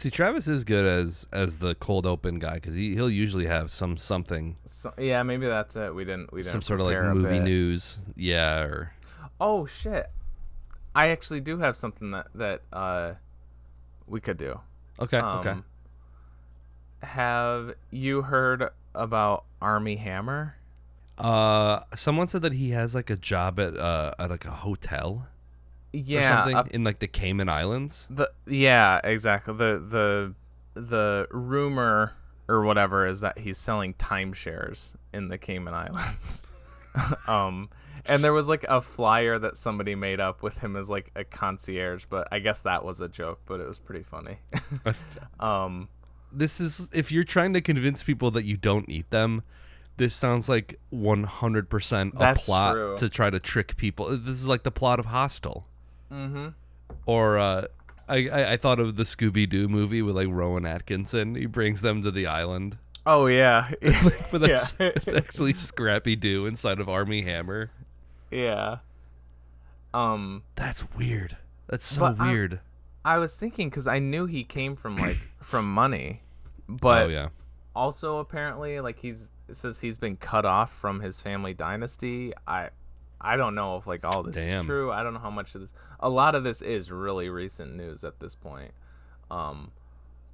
See, Travis is good as the cold open guy because he'll usually have something. So, yeah, maybe that's it. We didn't Some sort of like prepare a movie bit. news. Yeah. Or Oh shit! I actually do have something that we could do. okay. Have you heard about Armie Hammer? Someone said that he has like a job at like a hotel or Yeah, something in like the Cayman Islands. exactly. The rumor or whatever is that he's selling timeshares in the Cayman Islands. And there was like a flyer that somebody made up with him as like a concierge, but I guess that was a joke, but it was pretty funny. This is if you're trying to convince people that you don't eat them. This sounds like 100% a That's plot true. to try to trick people. This is like the plot of Hostel. Mm-hmm. Or I thought of the Scooby-Doo movie with like Rowan Atkinson. He brings them to the island. Oh yeah. But that's it's actually Scrappy Doo inside of Armie Hammer. Yeah. That's weird. That's so But weird. I was thinking because I knew he came from like from money, but Oh yeah. also apparently like it says he's been cut off from his family dynasty. I don't know if like all this Damn. is true. I don't know how much of this. A lot of this is really recent news at this point.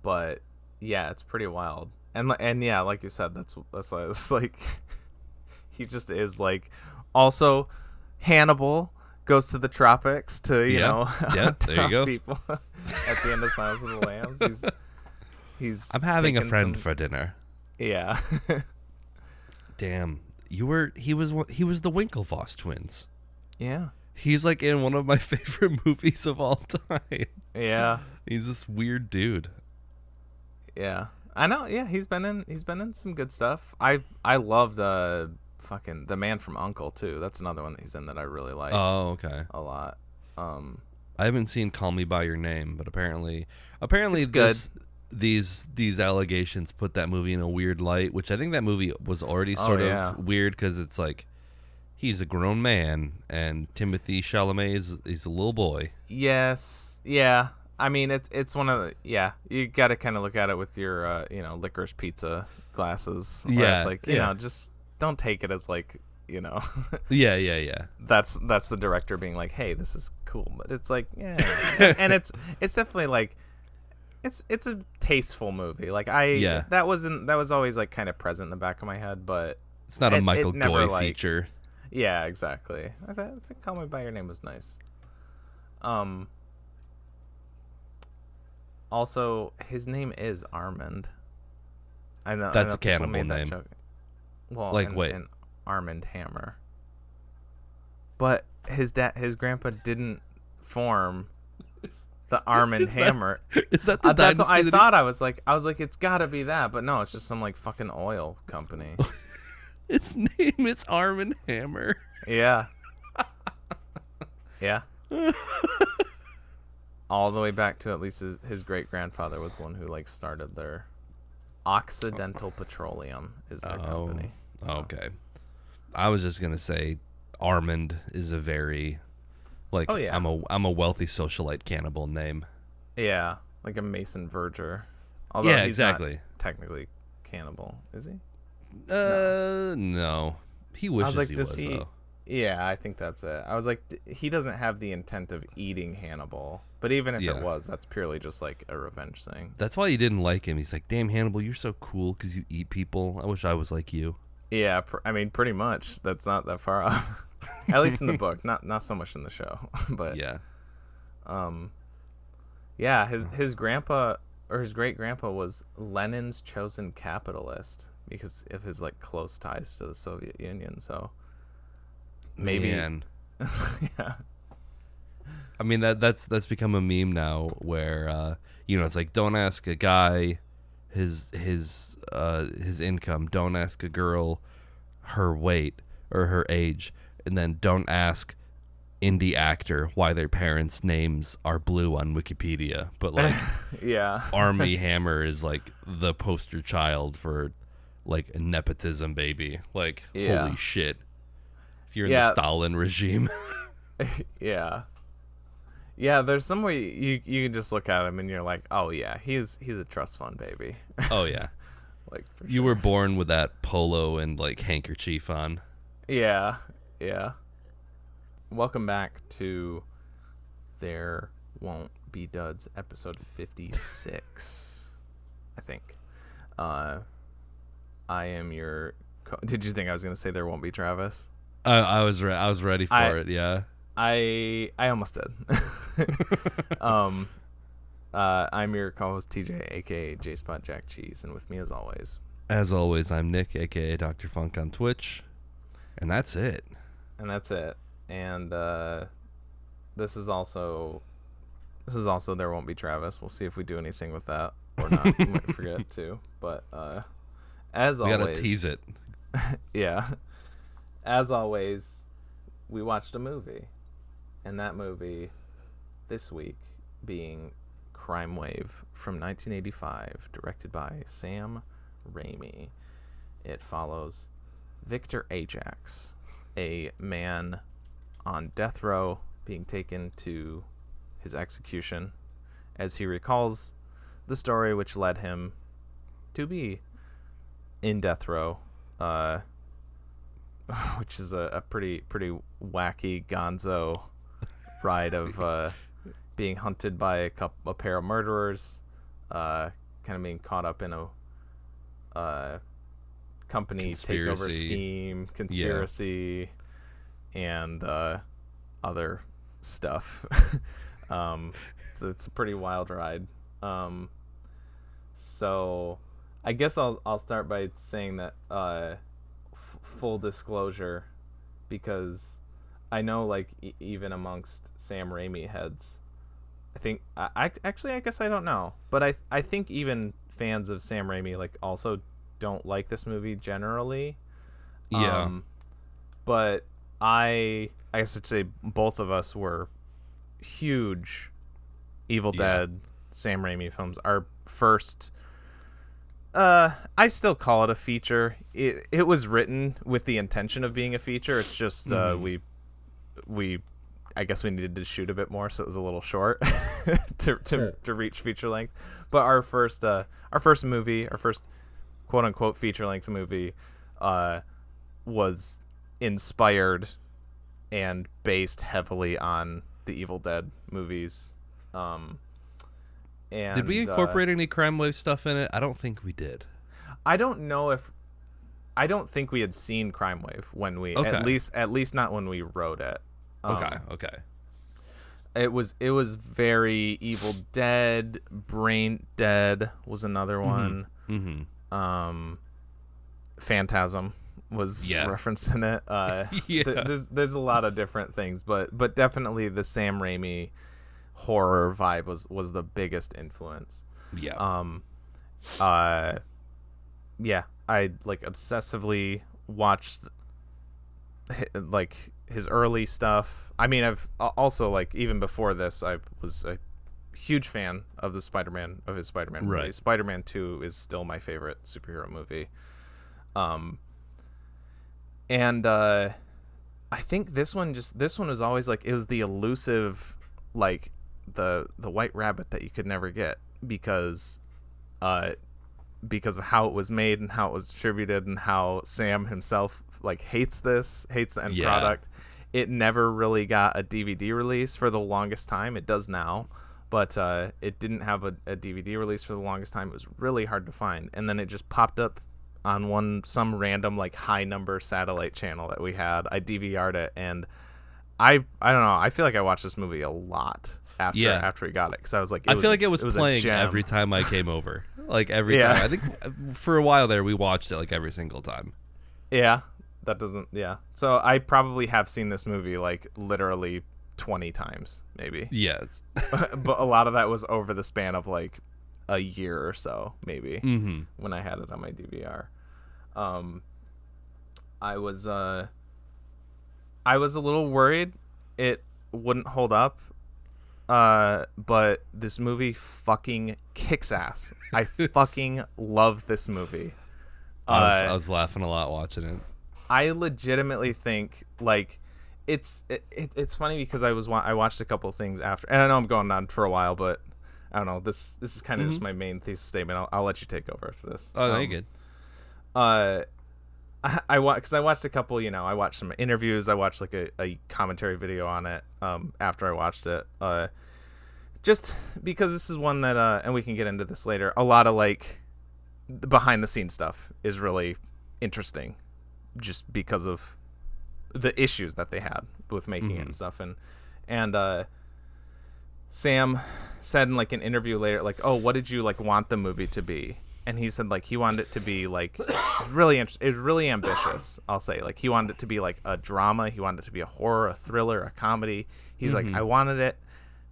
But yeah, it's pretty wild. And yeah, like you said, that's why it's like he just is like also Hannibal goes to the tropics to you know there you go. people at the end of Silence of the Lambs. He's I'm having a taken friend some- for dinner. Yeah. Damn. He was the Winklevoss twins. Yeah. He's like in one of my favorite movies of all time. Yeah. He's this weird dude. Yeah. I know. Yeah, he's been in some good stuff. I loved fucking The Man from U.N.C.L.E. too. That's another one that he's in that I really like Oh, okay. a lot. I haven't seen Call Me by Your Name, but apparently It's good. these allegations put that movie in a weird light, which I think that movie was already sort of weird because it's like he's a grown man and Timothy Chalamet he's a little boy. Yes. Yeah. I mean, it's one of the you got to kind of look at it with your licorice pizza glasses. Where Yeah, it's like you know just don't take it as like you know. Yeah. That's the director being like, hey, this is cool, but it's like and it's definitely like it's a tasteful movie. Like that was always like kind of present in the back of my head, but It's not a Michael never, Goy like, feature. Yeah, exactly. I think Call Me by Your Name was nice. Also, his name is Armand. I know That's a people cannibal made that name. joke. Well, Like, wait. and Armand Hammer. But his grandpa didn't form the Armand Hammer. Is that the That's what dynasty I that thought. I was like, it's got to be that, but no, it's just some like fucking oil company. Its name is Armand Hammer. Yeah. Yeah. All the way back to at least his great grandfather was the one who like started their Occidental Petroleum is their company. So. Okay. I was just gonna say Armand is a very like I'm a wealthy socialite cannibal name. Yeah, like a Mason Verger. Although Yeah, he's exactly. Not technically cannibal, is he? No. He wishes like, he does was though. Yeah, I think that's it. I was like, he doesn't have the intent of eating Hannibal. But even if it was, that's purely just like a revenge thing. That's why he didn't like him. He's like, damn, Hannibal, you're so cool because you eat people. I wish I was like you. Yeah, I mean, pretty much. That's not that far off. At least in the book, not so much in the show. But yeah. Yeah, his grandpa or his great grandpa was Lenin's chosen capitalist because of his like close ties to the Soviet Union. So maybe. Man. Yeah. I mean that's become a meme now where it's like don't ask a guy his income, don't ask a girl her weight or her age, and then don't ask indie actor why their parents' names are blue on Wikipedia. But like yeah. Armie Hammer is like the poster child for like a nepotism baby. Like holy shit. If you're in the Stalin regime. Yeah. Yeah, there's some way you can just look at him and you're like, oh yeah, he's a trust fund baby. Oh yeah. Like for You sure. were born with that polo and like handkerchief on. Yeah, yeah. Welcome back to There Won't Be Duds, episode 56, I think. I am your. Did you think I was gonna say There Won't Be Travis? I was ready for it. Yeah. I almost did. I'm your co-host TJ, aka J Spot Jack Cheese, and with me as always, I'm Nick, aka Dr. Funk on Twitch, and that's it. And this is also There Won't Be Travis. We'll see if we do anything with that or not. We might forget to, but as We always, gotta tease it. yeah. As always, we watched a movie, and that movie this week being Crimewave from 1985, directed by Sam Raimi. It follows Victor Ajax, a man on death row being taken to his execution, as he recalls the story which led him to be in death row, which is a pretty wacky gonzo ride of being hunted by a pair of murderers, kind of being caught up in a company takeover scheme, conspiracy, and other stuff. So it's a pretty wild ride. So I guess I'll start by saying that full disclosure, because I know like even amongst Sam Raimi heads, I think I guess I don't know, but I think even fans of Sam Raimi like also don't like this movie generally. Yeah. But I guess I'd say both of us were huge Evil Dead Sam Raimi films. Our first, I still call it a feature. It was written with the intention of being a feature. It's just we I guess we needed to shoot a bit more, so it was a little short to reach feature length. But our first movie, our first quote unquote feature length movie, was inspired and based heavily on the Evil Dead movies. And Did we incorporate any Crimewave stuff in it? I don't think we did. I don't think we had seen Crimewave when we at least not when we wrote it. Okay. It was very Evil Dead. Brain Dead was another one. Mm-hmm. Phantasm was referenced in it. There's a lot of different things, but definitely the Sam Raimi horror vibe was the biggest influence. I like obsessively watched like his early stuff. I mean, I've also like even before this, I was a huge fan of his Spider-Man movie. Spider-Man 2 is still my favorite superhero movie. And I think this one was always like, it was the elusive, like the white rabbit that you could never get because of how it was made and how it was distributed and how Sam himself like hates the end product. It never really got a DVD release for the longest time. It does now, but it didn't have a DVD release for the longest time. It was really hard to find, and then it just popped up on some random like high number satellite channel that we had. I DVR'd it, and I don't know. I feel like I watched this movie a lot after we got it, because I was like, I feel like it was playing every time I came over. Like every time. I think for a while there we watched it like every single time. Yeah, that doesn't. Yeah, so I probably have seen this movie like literally 20 times, maybe. Yeah, but a lot of that was over the span of like a year or so, maybe. When I had it on my DVR. I was a little worried it wouldn't hold up, but this movie fucking kicks ass. I fucking love this movie. I was laughing a lot watching it. I legitimately think like it's funny because I watched a couple of things after, and I know I'm going on for a while, but I don't know. This is kind of just my main thesis statement. I'll let you take over after this. Oh, no, you're good. I watched a couple. I watched some interviews. I watched like a commentary video on it. After I watched it. Just because this is one that and we can get into this later. A lot of like the behind the scenes stuff is really interesting, just because of the issues that they had with making it and stuff. And Sam said in like an interview later, like, oh, what did you like want the movie to be? And he said like he wanted it to be like it was really ambitious, I'll say. Like he wanted it to be like a drama, he wanted it to be a horror, a thriller, a comedy. He's like, I wanted it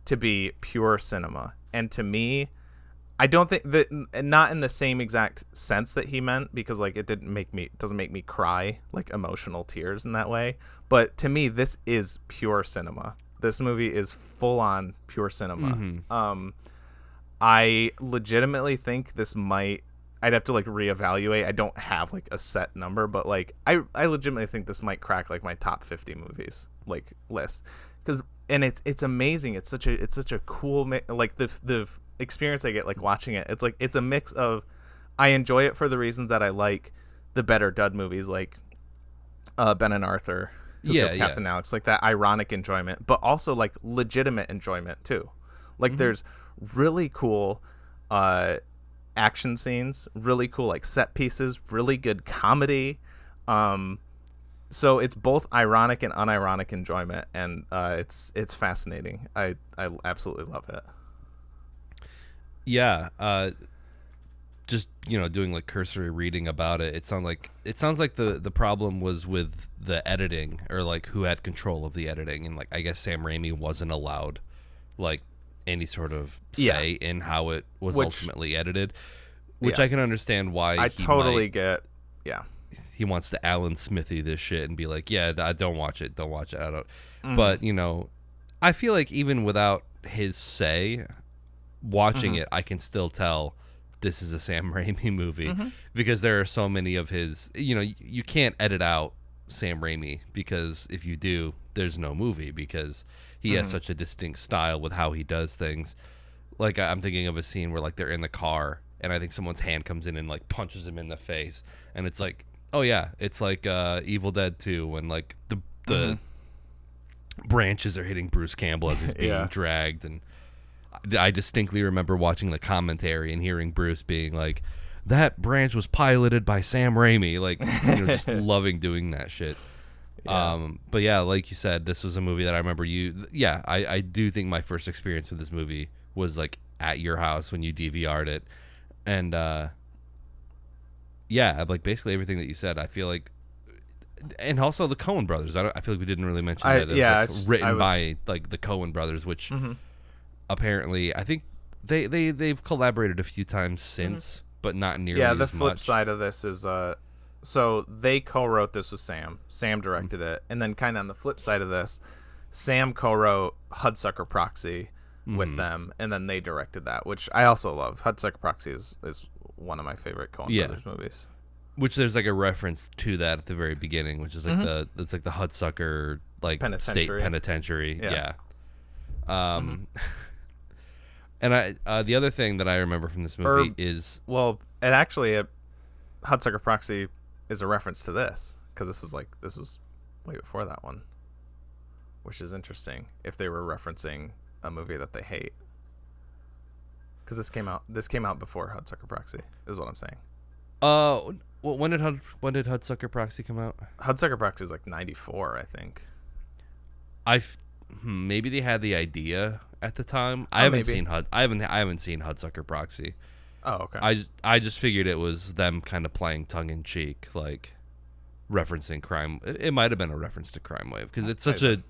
to be pure cinema. And to me, I don't think that, not in the same exact sense that he meant, because like it doesn't make me cry like emotional tears in that way. But to me, this is pure cinema. This movie is full on pure cinema. I legitimately think I'd have to like reevaluate. I don't have like a set number, but like I legitimately think this might crack like my top 50 movies like list, and it's amazing. It's such a cool like the experience I get like watching it. It's like it's a mix of, I enjoy it for the reasons that I like the better dud movies like Ben and Arthur, Who Killed Captain Alex, like that ironic enjoyment, but also like legitimate enjoyment too. Like there's really cool action scenes, really cool like set pieces, really good comedy. So it's both ironic and unironic enjoyment, and it's fascinating. I absolutely love it. Yeah, just doing like cursory reading about it, it sounds like the problem was with the editing, or like who had control of the editing, and like I guess Sam Raimi wasn't allowed like any sort of say in how it was ultimately edited, which I can understand why. I totally get. He wants to Alan Smithy this shit and be like, don't watch it. I don't. But I feel like even without his say, watching it, I can still tell this is a Sam Raimi movie, because there are so many of his. You can't edit out Sam Raimi, because if you do, there's no movie, because he has such a distinct style with how he does things. Like I'm thinking of a scene where like they're in the car, and I think someone's hand comes in and like punches him in the face, and it's like, oh yeah, it's like Evil Dead 2 when like the branches are hitting Bruce Campbell as he's being dragged. And I distinctly remember watching the commentary and hearing Bruce being like, that branch was piloted by Sam Raimi, like just loving doing that shit. But yeah, like you said, this was a movie that I remember I do think my first experience with this movie was like at your house when you DVR'd it. And like basically everything that you said, I feel like, and also the Coen brothers. I feel like we didn't really mention that. It was written by like the Coen brothers, which apparently I think they've collaborated a few times since, but not nearly as much. Yeah, the flip side of this is so they co-wrote this with Sam. Sam directed it, and then kind of on the flip side of this, Sam co-wrote Hudsucker Proxy with them, and then they directed that, which I also love. Hudsucker Proxy is one of my favorite Coen brothers movies. Which there's like a reference to that at the very beginning, which is like it's like the Hudsucker like state penitentiary. Yeah. And the other thing that I remember from this movie is Hudsucker Proxy is a reference to this, because this was way before that one, which is interesting if they were referencing a movie that they hate, because this came out before Hudsucker Proxy is what I'm saying. When did Hudsucker Proxy come out? Hudsucker Proxy is like 94, I think. Maybe they had the idea at the time. I haven't seen Hudsucker Proxy. Oh, okay. I just figured it was them kind of playing tongue in cheek, like referencing crime. It might have been a reference to Crimewave, because it's such a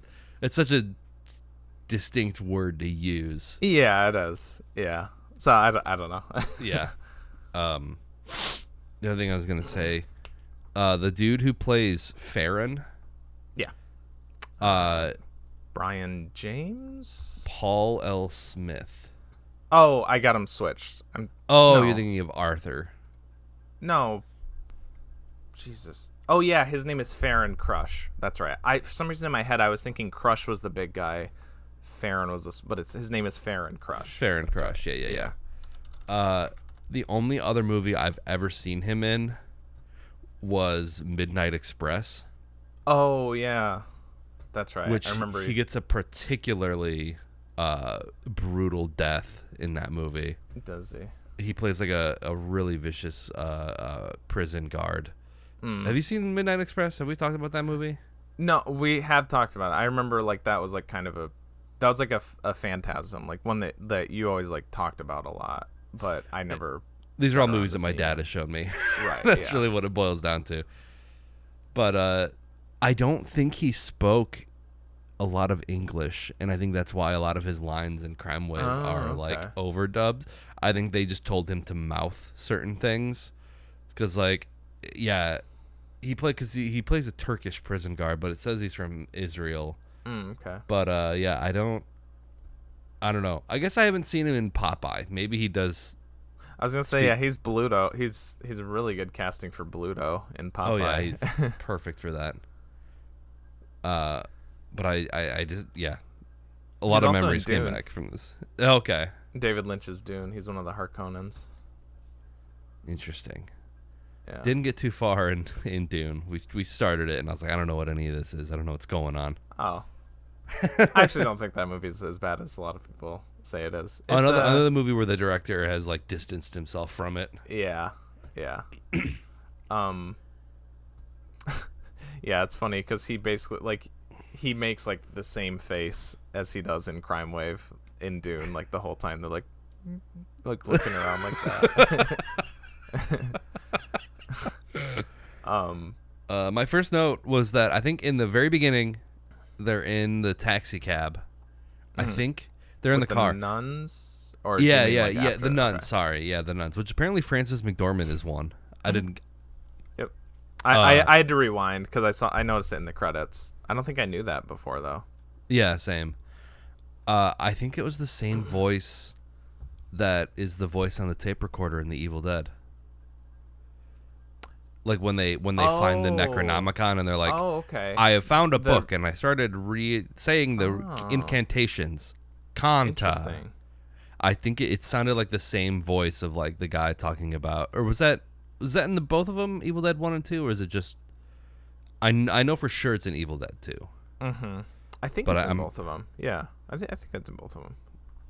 distinct word to use. Yeah, it is. Yeah. So I don't know. Yeah. The other thing I was gonna say, the dude who plays Farron. Yeah. Brian James. Paul L. Smith. Oh, I got him switched. You're thinking of Arthur. No. Jesus. Oh yeah, his name is Farron Crush. That's right. For some reason in my head I was thinking Crush was the big guy. Farron was this, but his name is Farron Crush. Farron Crush. Right. Yeah. The only other movie I've ever seen him in was Midnight Express. Oh yeah, that's right. Which I remember he gets a particularly brutal death in that movie. Does he? He plays like a really vicious prison guard. Have you seen Midnight Express? Have we talked about that movie? No, we have talked about it. I remember like that was like kind of a phantasm, like one that you always like talked about a lot, but I never. These are all movies that my dad has shown me. Right. That's really what it boils down to. But I don't think he spoke a lot of English, and I think that's why a lot of his lines in Crimewave are like overdubbed. I think they just told him to mouth certain things, because like, yeah, he plays a Turkish prison guard, but it says he's from Israel. Okay. But yeah, I don't know. I guess I haven't seen him in Popeye. Maybe he does. I was gonna say, yeah, he's Bluto. He's a really good casting for Bluto in Popeye. Oh yeah, he's perfect for that. But I just, yeah, a lot of memories came back from this. Okay. David Lynch's Dune. He's one of the Harkonnens. Interesting. Yeah. Didn't get too far in Dune. We started it, and I was like, I don't know what any of this is. I don't know what's going on. Oh. I actually don't think that movie's as bad as a lot of people say it is. It's another movie where the director has like distanced himself from it. Yeah. Yeah. Yeah, it's funny because he basically like he makes like the same face as he does in Crimewave in Dune, like the whole time. They're like looking around like that. My first note was that I think in the very beginning, they're in the taxi cab. I think they're in the car. Nuns, or yeah, like the nuns. Okay. Sorry, yeah, the nuns. Which apparently Frances McDormand is one. I didn't. Yep. I had to rewind because I noticed it in the credits. I don't think I knew that before though. Yeah, same. I think it was the same voice that is the voice on the tape recorder in The Evil Dead. Like when they find the Necronomicon and they're like, "Oh, okay. I have found a book," and I started saying the incantations. Kanta. Interesting. I think it sounded like the same voice of like the guy talking about, or was that in the both of them, Evil Dead 1 and 2, or is it just? I know for sure it's in Evil Dead 2. Mm-hmm. I think it's in both of them. Yeah, I think it's in both of them.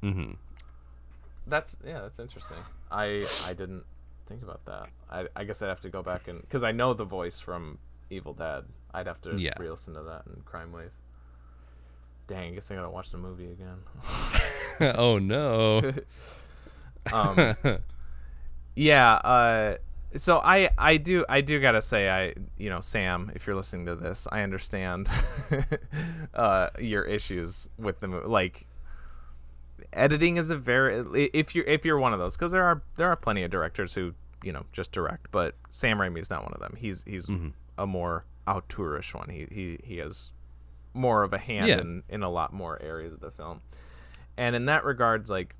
Mm-hmm. That's interesting. I didn't think about that. I guess I'd have to go back and because I know the voice from Evil Dead. I'd have to re-listen to that in Crimewave. Dang, I guess I gotta watch the movie again. Oh no. Yeah. So I do gotta say Sam, if you're listening to this, I understand your issues with the movie. Like, editing is a very if you're one of those, because there are plenty of directors who just direct, but Sam Raimi is not one of them. He's a more auteurish one. He has more of a hand in a lot more areas of the film, and in that regards, like,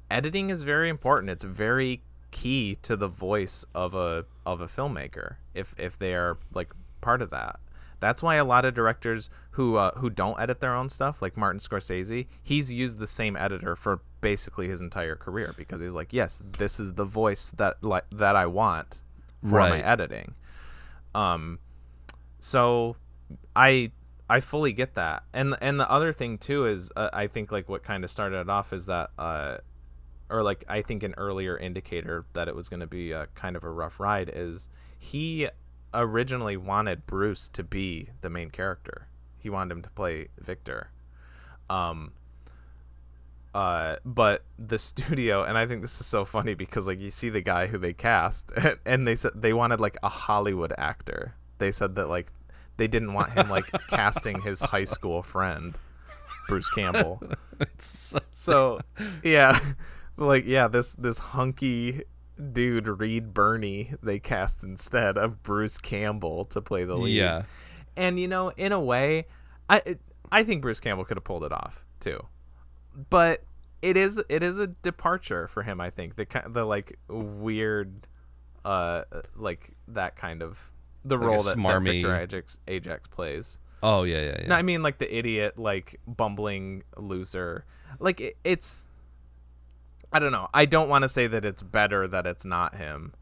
editing is very important. It's very key to the voice of a filmmaker if they are like part of that. That's why a lot of directors who don't edit their own stuff, like Martin Scorsese, he's used the same editor for basically his entire career, because he's like, yes, this is the voice that I want for my editing. So I fully get that. And the other thing too is I think like what kind of started it off is that or like I think an earlier indicator that it was going to be a kind of a rough ride is he originally wanted Bruce to be the main character. He wanted him to play Victor. But the studio, and I think this is so funny because like you see the guy who they cast and they said they wanted like a Hollywood actor. They said that like they didn't want him like casting his high school friend, Bruce Campbell. So yeah, like this hunky dude Reed Birney they cast instead of Bruce Campbell to play the lead. Yeah. And in a way, I think Bruce Campbell could have pulled it off too. But it is a departure for him, I think. The like weird like that kind of the Like a role that smarmy- Victor Ajax plays. Oh yeah. No, I mean like the idiot, like bumbling loser. Like it's, I don't know. I don't want to say that it's better that it's not him,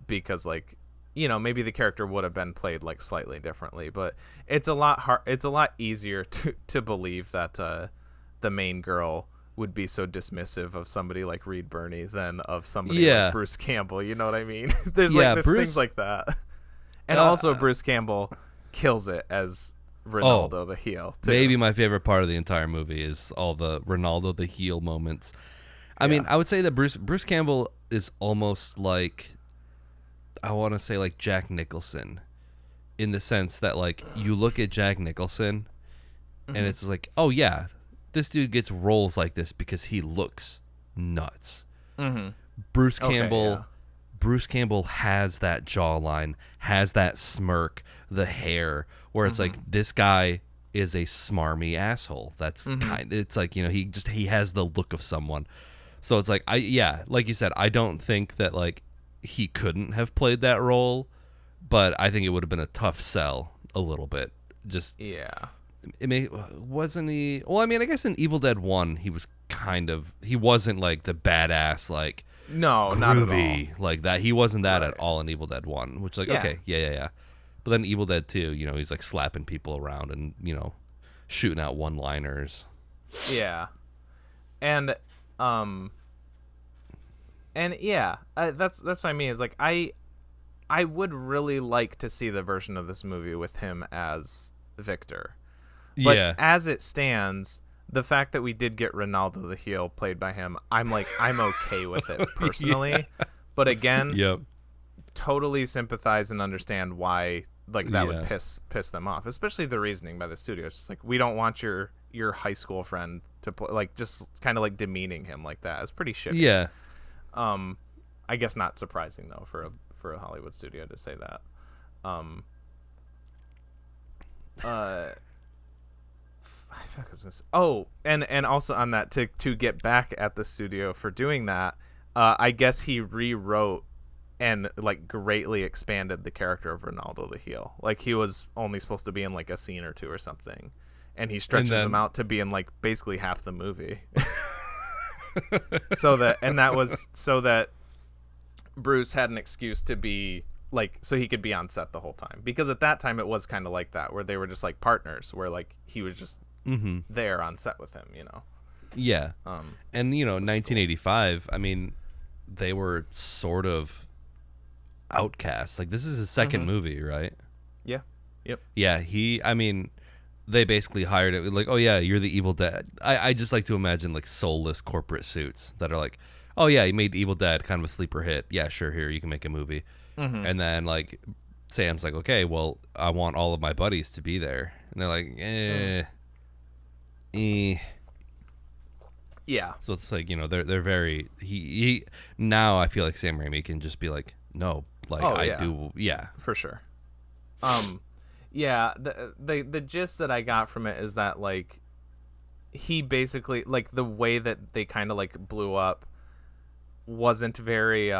because like, you know, maybe the character would have been played like slightly differently, but it's a lot hard. It's a lot easier to believe that the main girl would be so dismissive of somebody like Reed Birney than of somebody Yeah. like Bruce Campbell. You know what I mean? There's Yeah, like Bruce- things like that, and also Bruce Campbell kills it as Ronaldo the heel. Too. Maybe my favorite part of the entire movie is all the Ronaldo the heel moments. I mean, I would say that Bruce Campbell is almost like, I want to say like Jack Nicholson, in the sense that like you look at Jack Nicholson and it's like, oh yeah, this dude gets roles like this because he looks nuts. Bruce Campbell has that jawline, has that smirk, the hair, where it's like, this guy is a smarmy asshole. That's it's like, you know, he has the look of someone. So it's like, like you said, I don't think that like he couldn't have played that role, but I think it would have been a tough sell a little bit. Just wasn't he? Well, I mean, I guess in Evil Dead 1 he wasn't like the badass like No, groovy, not at all. like that. He wasn't that at all in Evil Dead 1, which like, Yeah. okay, yeah. But then Evil Dead 2, you know, he's like slapping people around and, you know, shooting out one-liners. Yeah, and yeah, that's what I mean. Is like I would really like to see the version of this movie with him as Victor, but as it stands, the fact that we did get Ronaldo the heel played by him, I'm okay with it personally. But again, totally sympathize and understand why like that would piss them off, especially the reasoning by the studio. It's just like, we don't want your high school friend to play, like, just kind of like demeaning him like that. It's pretty shitty. I guess not surprising though for a Hollywood studio to say that. And also on that, to get back at the studio for doing that, I guess he rewrote and like greatly expanded the character of Ronaldo the heel. Like, he was only supposed to be in like a scene or two or something, and he stretches him out to be in like basically half the movie. so that Bruce had an excuse to be like, so he could be on set the whole time, because at that time it was kind of like that, where they were just like partners, where like he was just there on set with him, you know. And you know, 1985, I mean, they were sort of outcasts. Like, this is his second movie, right? I mean, they basically hired it like, oh yeah, you're the Evil Dead. I just like to imagine like soulless corporate suits that are like, oh yeah, you made Evil Dead, kind of a sleeper hit, yeah, sure, here, you can make a movie. And then like Sam's like, okay, well, I want all of my buddies to be there, and they're like, Yeah. So it's like, you know, they're very he now I feel like Sam Raimi can just be like, no, like do for sure. The gist that I got from it is that like he basically, like, the way that they kind of like blew up wasn't very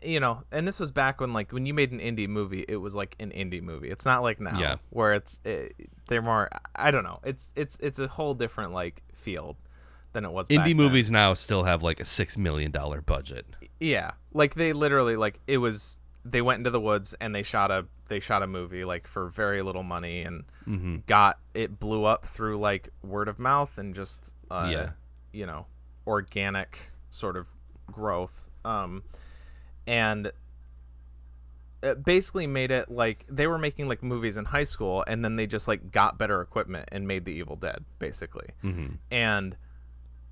you know, and this was back when, like, when you made an indie movie, it was like an indie movie. It's not like now where they're more, I don't know, it's a whole different like field than it was back indie movies then. now still have like a $6 million budget. Yeah, like they literally, like, it was, they went into the woods and they shot a movie like for very little money, and it blew up through like word of mouth and just you know, organic sort of growth, and it basically made it like they were making like movies in high school, and then they just like got better equipment and made the Evil Dead, basically. And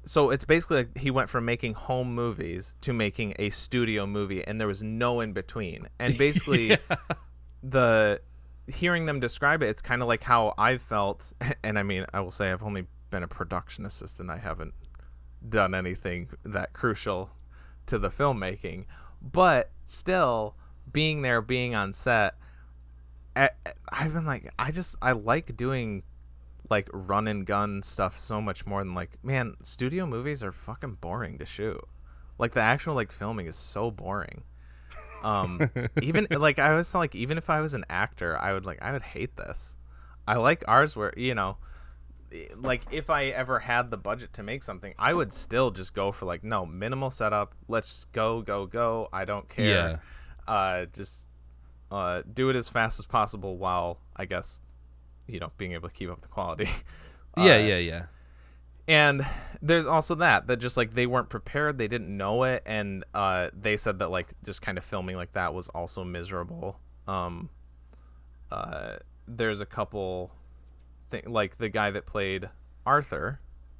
so it's basically like he went from making home movies to making a studio movie, and there was no in between. And basically the hearing them describe it, it's kind of like how I've felt. And I mean, I will say I've only been a production assistant. I haven't done anything that crucial to the filmmaking, but still being there, being on set, I've been like, I like doing like run and gun stuff so much more than like, man, studio movies are fucking boring to shoot. Like the actual like filming is so boring. Even like I was like, even if I was an actor, I would hate this. I like ours where, you know, like if I ever had the budget to make something, I would still just go for like, no, minimal setup. Let's just go. I don't care. Just do it as fast as possible while, I guess, you know, being able to keep up the quality. Yeah. And there's also that just like they weren't prepared, they didn't know it, and they said that like just kind of filming like that was also miserable. There's a couple like the guy that played Arthur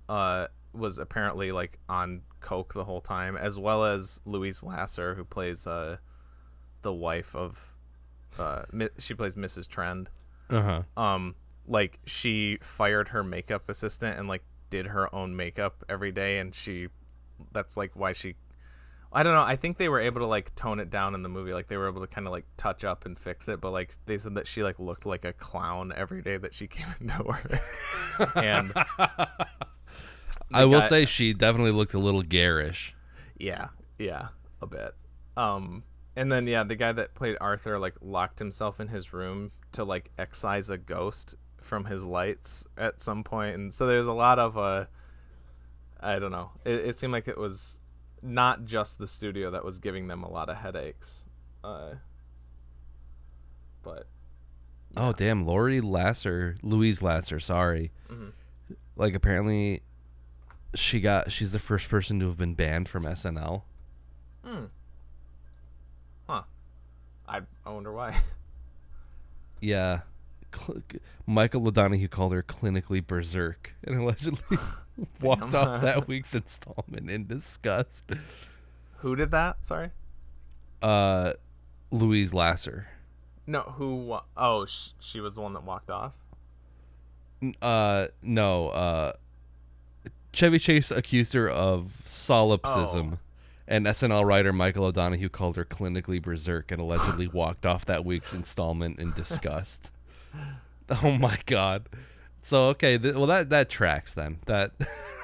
was apparently like on coke the whole time, as well as Louise Lasser, who plays the wife of she plays Mrs. Trend. Like she fired her makeup assistant and like did her own makeup every day, and that's like why she, I don't know, I think they were able to like tone it down in the movie, like they were able to kind of like touch up and fix it, but like they said that she like looked like a clown every day that she came into work. And I will say she definitely looked a little garish. Yeah, a bit. And then the guy that played Arthur like locked himself in his room to like excise a ghost from his lights at some point, and so there's a lot of I don't know, it seemed like it was not just the studio that was giving them a lot of headaches, but oh damn, Louise Lasser, sorry. Like apparently she's the first person to have been banned from SNL. I wonder why. Yeah. Michael O'Donoghue called her clinically berserk and allegedly walked off that week's installment in disgust. Who did that? Sorry? Louise Lasser. No, who? Oh, she was the one that walked off? No. Chevy Chase accused her of solipsism. And SNL writer Michael O'Donoghue called her clinically berserk and allegedly walked off that week's installment in disgust. Oh my god. So okay, well that tracks then. That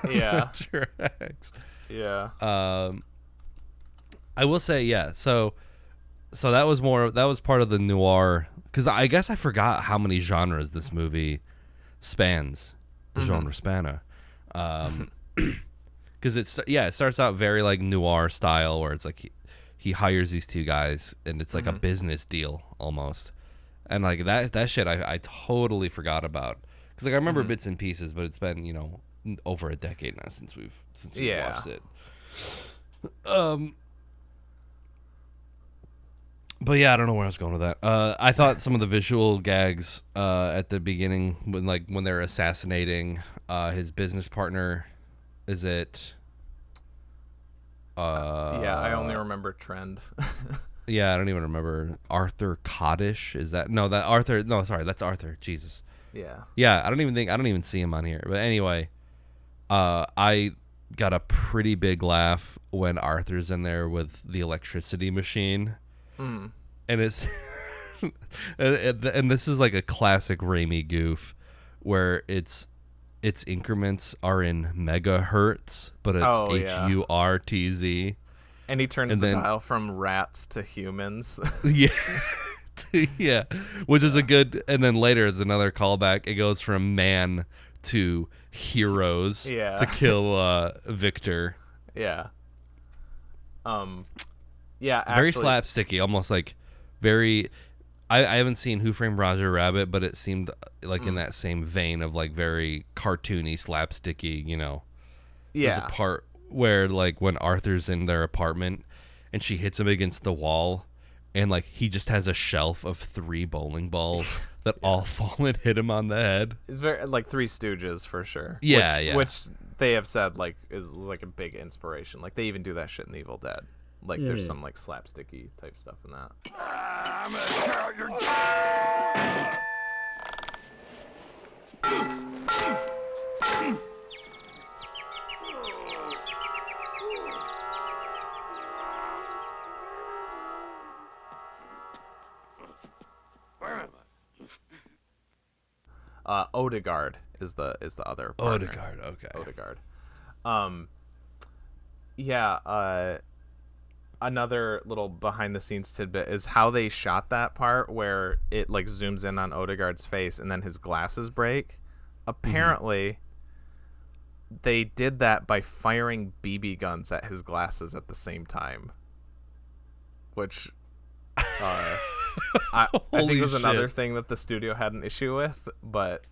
that tracks. Yeah. I will say So that was part of the noir, because I guess I forgot how many genres this movie spans. The genre spanner. Because it starts out very like noir style, where it's like he hires these two guys and it's like a business deal almost, and like that shit I totally forgot about, because like I remember bits and pieces, but it's been, you know, over a decade now since we've watched it. But yeah, I don't know where I was going with that. I thought some of the visual gags at the beginning, when they're assassinating his business partner. Is it? I only remember Trend. Yeah, I don't even remember. Arthur Coddish, is that? No, that Arthur. No, sorry, that's Arthur. Jesus. Yeah. Yeah, I don't even see him on here. But anyway, I got a pretty big laugh when Arthur's in there with the electricity machine, and it's and this is like a classic Raimi goof, where its increments are in megahertz, but it's HURTZ. And he turns the dial from rats to humans. Yeah. Yeah. Which is a good, and then later is another callback. It goes from man to heroes to kill Victor. Yeah. Actually, very slapsticky, almost like very. I haven't seen Who Framed Roger Rabbit, but it seemed like in that same vein of like very cartoony, slapsticky, you know. Yeah. There's a part where like when Arthur's in their apartment and she hits him against the wall, and like he just has a shelf of 3 bowling balls that all fall and hit him on the head. It's very like Three Stooges for sure. Yeah, Which they have said like is like a big inspiration. Like they even do that shit in Evil Dead. Like there's some like slapsticky type stuff in that. I'm gonna tear out your Odegaard is the other partner. Odegaard, okay. Odegaard. Yeah, another little behind the scenes tidbit is how they shot that part where it like zooms in on Odegaard's face and then his glasses break. Apparently, they did that by firing BB guns at his glasses at the same time, which I think was another thing that the studio had an issue with, but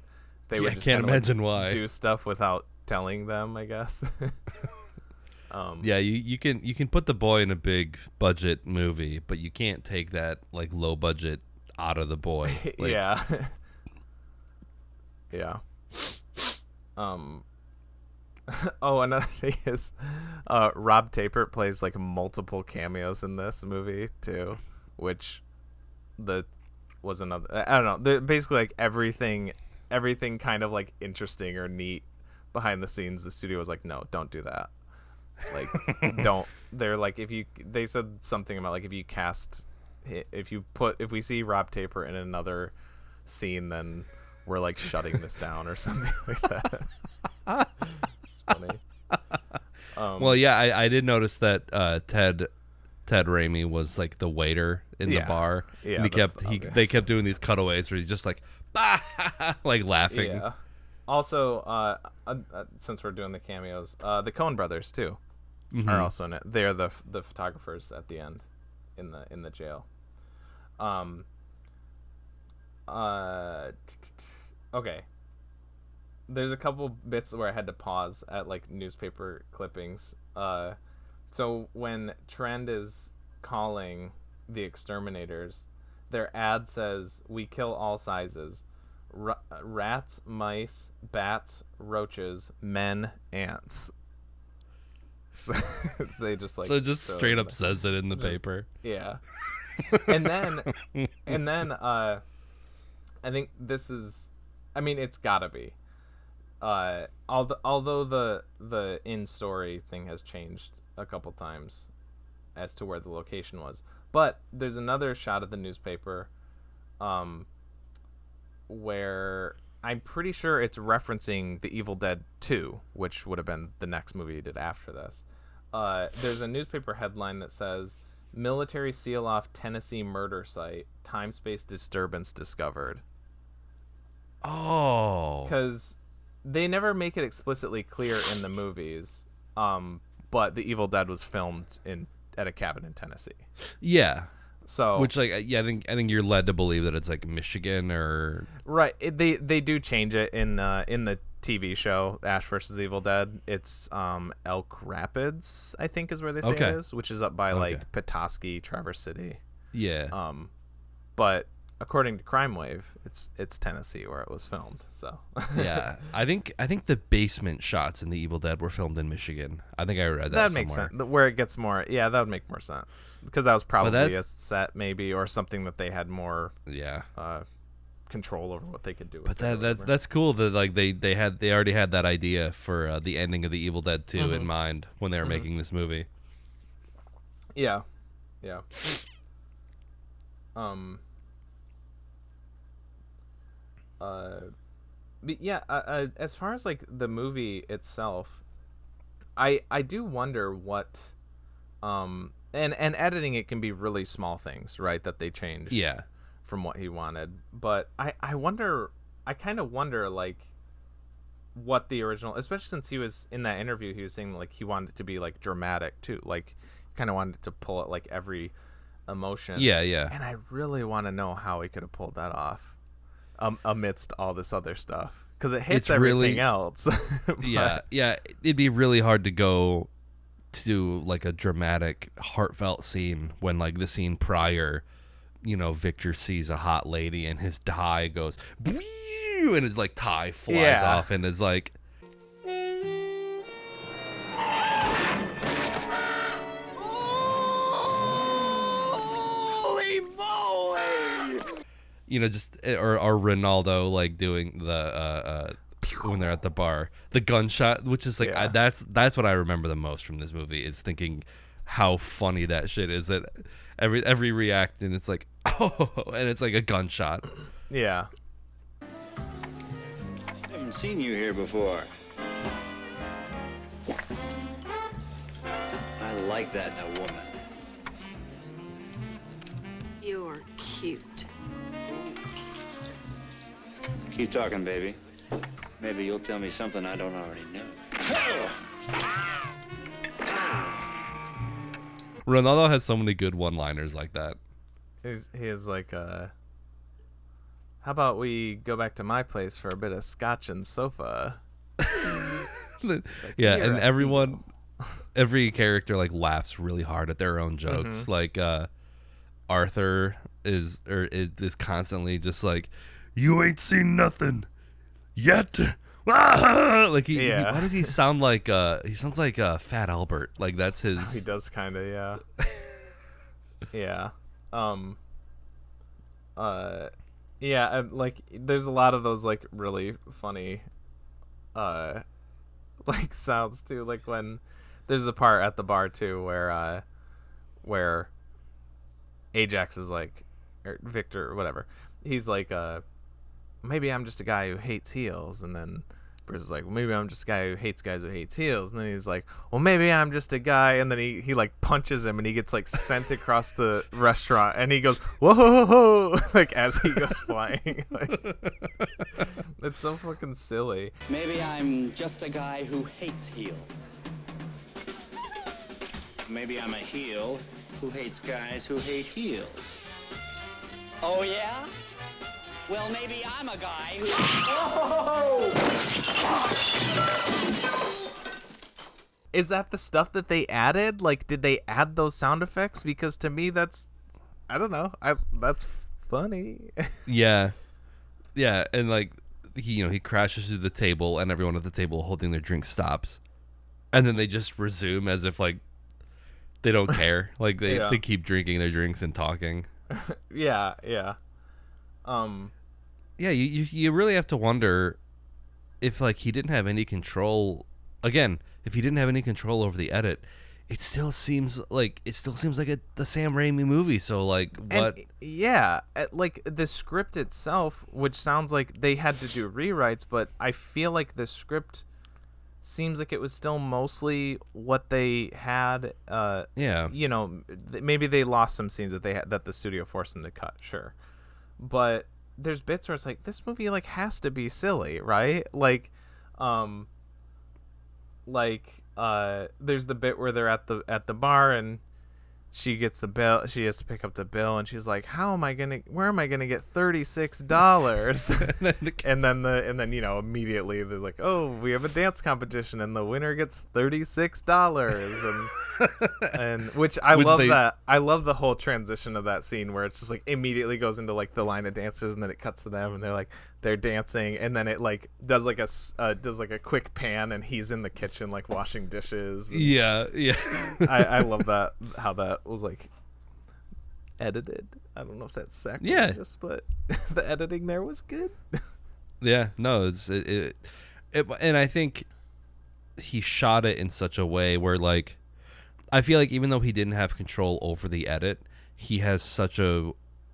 they would just can't imagine like why do stuff without telling them, I guess. Yeah, you can put The Boy in a big budget movie, but you can't take that like low budget out of The Boy. Like, yeah. Yeah. Oh, another thing is Rob Tapert plays like multiple cameos in this movie too, which was another, I don't know, basically like everything kind of like interesting or neat behind the scenes, the studio was like, no, don't do that. Like, don't. They're like, they said something about like if we see Rob Tapert in another scene, then we're like shutting this down or something like that. It's funny. Well, yeah, I did notice that Ted Raimi was like the waiter in the bar. Yeah, and they kept doing these cutaways where he's just like, like laughing. Yeah. Also, since we're doing the cameos, the Coen brothers too are also in it. They're the photographers at the end in the jail. Okay. There's a couple bits where I had to pause at like newspaper clippings. So when Trend is calling the exterminators, their ad says, "We kill all sizes. Rats, mice, bats, roaches, men, ants." So they just like, so just straight up says it in the paper. Yeah. and then I think this is, I mean, it's gotta be, although the in story thing has changed a couple times as to where the location was, but there's another shot of the newspaper where I'm pretty sure it's referencing The Evil Dead 2, which would have been the next movie he did after this. There's a newspaper headline that says, "Military seal off Tennessee murder site, time-space disturbance discovered." Oh. Because they never make it explicitly clear in the movies, but The Evil Dead was filmed at a cabin in Tennessee. Yeah. So, which, like, yeah, I think you're led to believe that it's like Michigan or right. They do change it in the TV show Ash vs. Evil Dead. It's Elk Rapids, I think, is where they say it is, which is up by like Petoskey, Traverse City. Yeah. But according to Crimewave, it's Tennessee where it was filmed. So yeah, I think the basement shots in The Evil Dead were filmed in Michigan. I think I read that. That makes sense. Where it gets more, yeah, that would make more sense because that was probably a set maybe or something that they had more control over what they could do. But that's cool that like they already had that idea for the ending of The Evil Dead 2 in mind when they were making this movie. Yeah. But yeah, as far as like the movie itself, I do wonder what, and editing it can be really small things, right, that they changed from what he wanted. But I kind of wonder like what the original, especially since he was in that interview, he was saying like he wanted it to be like dramatic too, like kind of wanted to pull at like every emotion. Yeah. And I really want to know how he could have pulled that off. Amidst all this other stuff, because it hits everything else. yeah, it'd be really hard to go to like a dramatic, heartfelt scene when like the scene prior, Victor sees a hot lady and his tie goes, and his like tie flies off and is like, just or Ronaldo like doing the when they're at the bar, the gunshot, which is like that's what I remember the most from this movie, is thinking how funny that shit is, that every react and it's like, oh, and it's like a gunshot. Yeah. I haven't seen you here before. like that in a woman? You're cute. Keep talking, baby. Maybe you'll tell me something I don't already know. Ronaldo has so many good one-liners like that. He is like, how about we go back to my place for a bit of scotch and sofa? Yeah, and every character like laughs really hard at their own jokes. Mm-hmm. Like Arthur is constantly just like, you ain't seen nothing yet. Ah! Like why does he sound like he sounds like Fat Albert? Like that's his. He does kind of, yeah. Yeah. Yeah, and like there's a lot of those like really funny like sounds too, like when there's a part at the bar too where Ajax is like, or Victor or whatever, he's like maybe I'm just a guy who hates heels, and then Bruce is like, well, maybe I'm just a guy who hates guys who hates heels, and then he's like, well, maybe I'm just a guy, and then he like punches him, and he gets like sent across the restaurant, and he goes, whoa, whoa, whoa, like as he goes flying. Like, it's so fucking silly. Maybe I'm just a guy who hates heels. Maybe I'm a heel who hates guys who hate heels. Oh, yeah? Well, maybe I'm a guy who... Is that the stuff that they added? Like, did they add those sound effects? Because to me, that's, I don't know. That's funny. Yeah, and like he crashes through the table, and everyone at the table holding their drink stops, and then they just resume as if like they don't care. Like they keep drinking their drinks and talking. Yeah. Yeah, you really have to wonder if like he didn't have any control. Again, if he didn't have any control over the edit, it still seems like the Sam Raimi movie. So like what? And, like the script itself, which sounds like they had to do rewrites, but I feel like the script seems like it was still mostly what they had. Yeah. Maybe they lost some scenes that they had that the studio forced them to cut. Sure, but there's bits where it's like this movie like has to be silly, right? Like, there's the bit where they're at the bar and she gets the bill. She has to pick up the bill, and she's like, where am I gonna get $36? and then immediately they're like, oh, we have a dance competition, and the winner gets $36. And which I love that. I love the whole transition of that scene where it's just like immediately goes into like the line of dancers, and then it cuts to them, and they're dancing, and then it like does like a quick pan, and he's in the kitchen like washing dishes. Yeah. I love that, how that was like edited. I don't know if that's sacrilegious, but the editing there was good. Yeah, no, it and I think he shot it in such a way where like I feel like even though he didn't have control over the edit, he has such a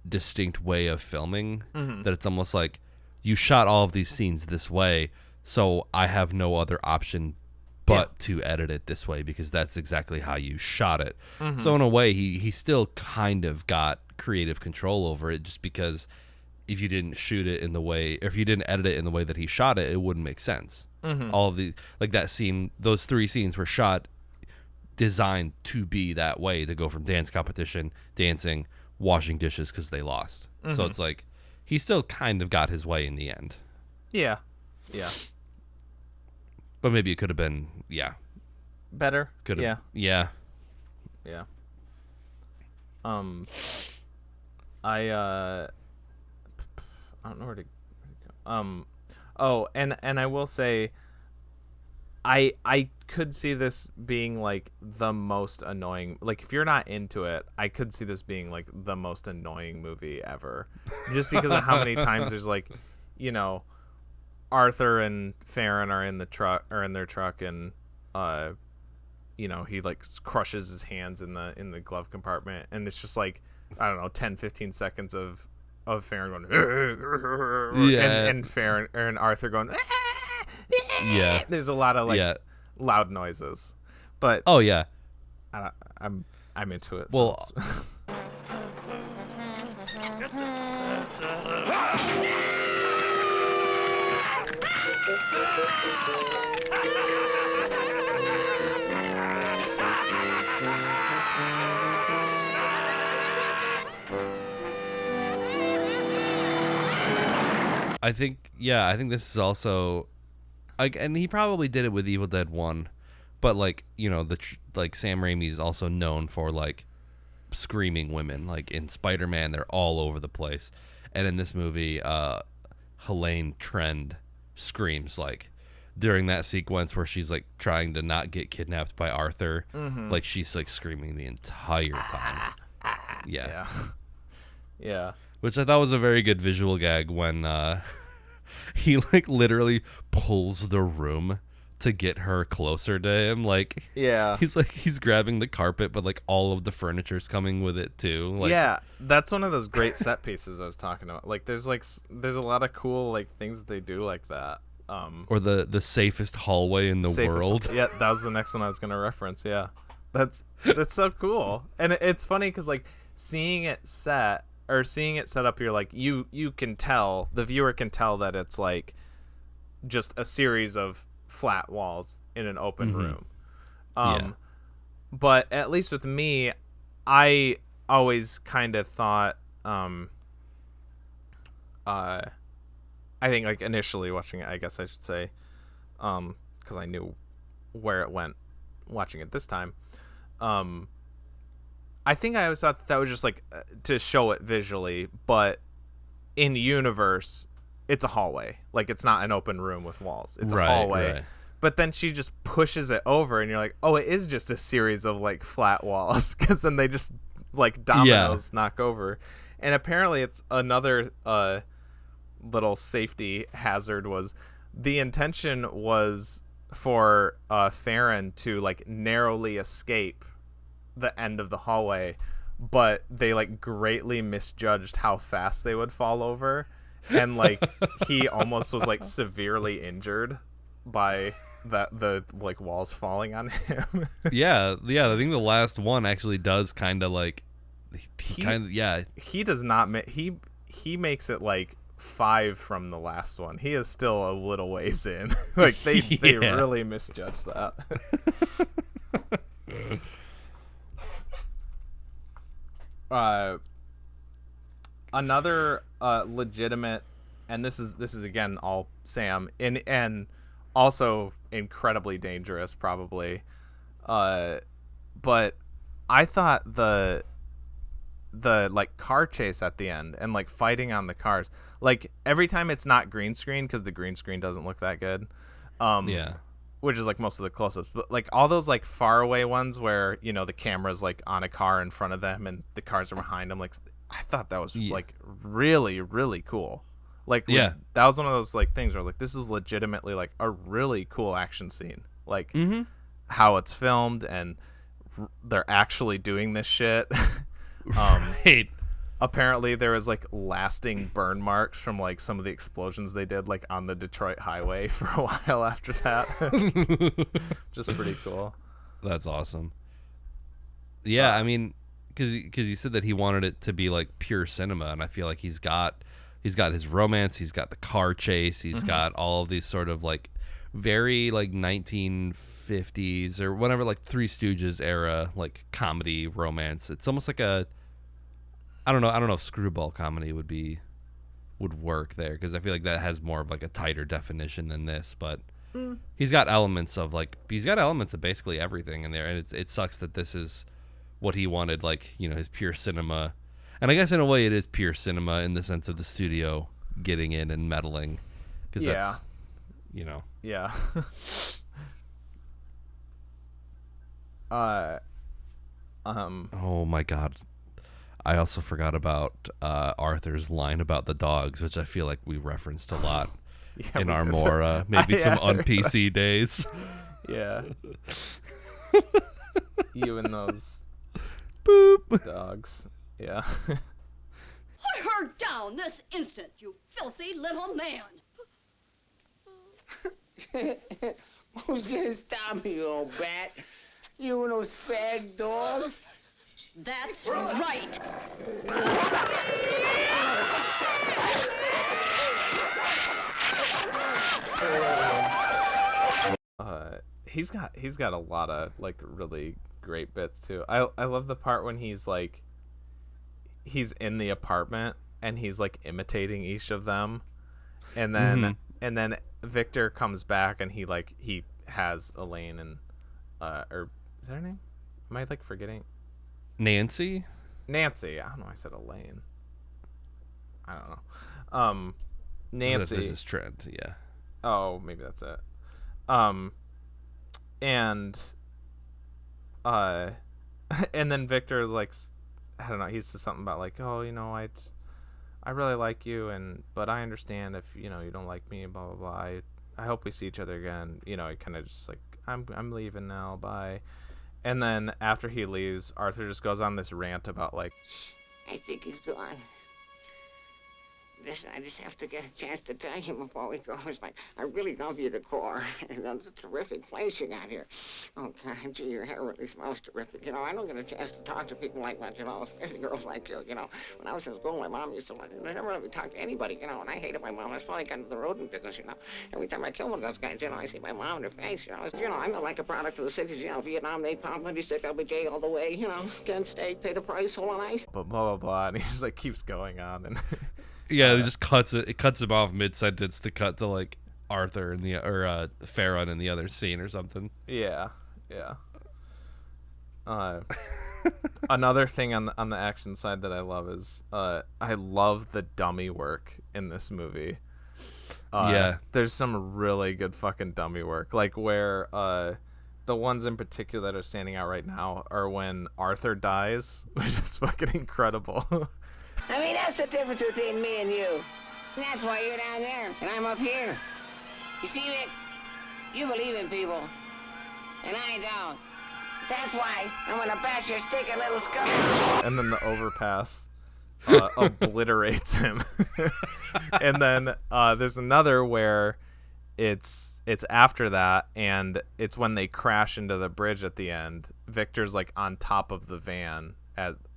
distinct way of filming that it's almost like you shot all of these scenes this way, so I have no other option but to edit it this way because that's exactly how you shot it. So in a way, he still kind of got creative control over it, just because if you didn't shoot it in the way, or if you didn't edit it in the way that he shot it, it wouldn't make sense. All of the like that scene, those 3 scenes were shot designed to be that way, to go from dance competition, dancing, washing dishes because they lost. So it's like he still kind of got his way in the end. Yeah. But maybe it could have been, better. Could have, Yeah. I don't know where to go. And I will say, I could see this being like the most annoying. Like if you're not into it, I could see this being like the most annoying movie ever, just because of how many times there's like, Arthur and Farron are in their truck, and he like crushes his hands in the glove compartment, and it's just like, I don't know, 10-15 seconds of Farron going and Farron and Arthur going there's a lot of like loud noises, but I'm into it. Well, so I think this is also, like, and he probably did it with Evil Dead 1, but like, you know, like Sam Raimi is also known for like screaming women. Like in Spider-Man, they're all over the place, and in this movie, Helene Trend screams like during that sequence where she's like trying to not get kidnapped by Arthur, like she's like screaming the entire time. Yeah. yeah. Which I thought was a very good visual gag when he like literally pulls the room to get her closer to him. Like, Yeah. he's grabbing the carpet, but like all of the furniture's coming with it too. Like, Yeah, that's one of those great set pieces I was talking about. Like, there's a lot of cool like things that they do like that. Or the safest hallway in the world. Yeah, that was the next one I was gonna reference. Yeah, that's so cool, and it's funny because like seeing it set up, you're like you can tell, the viewer can tell that it's like just a series of flat walls in an open room. But at least with me, I always kind of thought I think like initially watching it, I guess I should say, because I knew where it went watching it this time. I think I always thought that was just like to show it visually, but in universe, it's a hallway. Like, it's not an open room with walls. It's a hallway. Right. But then she just pushes it over, and you're like, oh, it is just a series of like flat walls, because then they just like dominoes knock over. And apparently, it's another little safety hazard. Was the intention was for Farron to like narrowly escape the end of the hallway, but they like greatly misjudged how fast they would fall over, and like he almost was like severely injured by the like walls falling on him. yeah I think the last one actually does kind of like he does not he makes it like 5 from the last one. He is still a little ways in. Like they really misjudged that. Another legitimate, and this is again all Sam, and also incredibly dangerous probably, but I thought the like car chase at the end and like fighting on the cars, like every time it's not green screen, because the green screen doesn't look that good, which is like most of the close-ups, but like all those like far away ones where, you know, the camera's like on a car in front of them and the cars are behind them, like I thought that was like really, really cool. Like, that was one of those like things where like this is legitimately like a really cool action scene, like how it's filmed, and they're actually doing this shit. Right. Apparently there was like lasting burn marks from like some of the explosions they did like on the Detroit highway for a while after that. Just pretty cool. That's awesome. Yeah, I mean, because you said that he wanted it to be like pure cinema, and I feel like he's got his romance, he's got the car chase, he's got all of these sort of like very like 1950s or whatever, like Three Stooges era like comedy romance. It's almost like a, I don't know if screwball comedy would work there, because I feel like that has more of like a tighter definition than this, but he's got elements of basically everything in there, and it sucks that this is what he wanted, like, you know, his pure cinema. And I guess in a way it is pure cinema in the sense of the studio getting in and meddling, because that's, you know. Yeah. Oh my god. I also forgot about Arthur's line about the dogs, which I feel like we referenced a lot in our more maybe some on-PC days. Yeah. You and those boop dogs. Yeah. Put her down this instant, you filthy little man. Who's gonna stop me, you old bat? You and those fag dogs. That's right. He's got a lot of like really great bits too. I love the part when he's in the apartment and he's like imitating each of them, and then Victor comes back and he has Elaine and or is that her name? Am I like forgetting? Nancy. I don't know. I said Elaine. I don't know. Nancy. This is Trent. Yeah. Oh, maybe that's it. And and then Victor like, I don't know, he says something about like, oh, I really like you, but I understand if you don't like me and blah blah blah. I hope we see each other again. He kind of just like, I'm leaving now, bye. And then after he leaves, Arthur just goes on this rant about like, I think he's gone. Listen, I just have to get a chance to tell you before we go. It's like, I really love you to the core. It's a terrific place you got here. Oh, God, gee, your hair really smells terrific. I don't get a chance to talk to people like that, especially girls like you, When I was in school, my mom used to never let me talk to anybody, and I hated my mom. That's why I got into the rodent business, Every time I kill one of those guys, I see my mom in her face, I'm like a product of the 60s, Vietnam, napalm, 26, LBJ all the way, Kent State, pay the price, all on ice. blah blah blah, and he just like keeps going on and. Yeah, it just cuts it. It cuts him off mid sentence to cut to like Arthur or Farron in the other scene or something. Yeah. Another thing on the action side that I love is I love the dummy work in this movie. Yeah, there's some really good fucking dummy work, like where the ones in particular that are standing out right now are when Arthur dies, which is fucking incredible. I mean, that's the difference between me and you. That's why you're down there, and I'm up here. You see, Vic, you believe in people, and I don't. That's why I'm gonna bash your stinking little skull. And then the overpass obliterates him. And then there's another where it's after that, and it's when they crash into the bridge at the end. Victor's like on top of the van,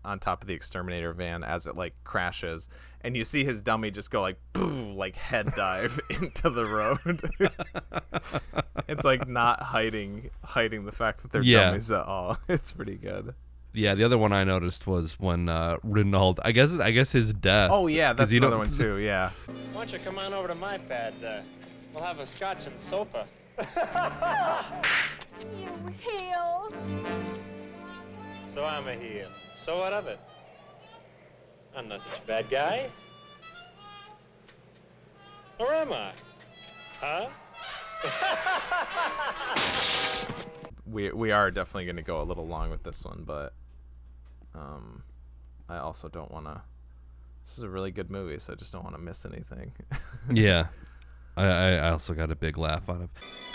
on top of the exterminator van as it like crashes, and you see his dummy just go like boom, like head dive into the road. It's like not hiding the fact that they're dummies at all. It's pretty good. Yeah, the other one I noticed was when Renault, I guess his death. Oh yeah, that's another one too. Yeah. Why don't you come on over to my pad? We'll have a scotch and sofa. You heel. So I'm a heel. So what of it? I'm not such a bad guy. Or am I? Huh? We are definitely going to go a little long with this one, but I also don't want to. This is a really good movie, so I just don't want to miss anything. Yeah. I also got a big laugh out of.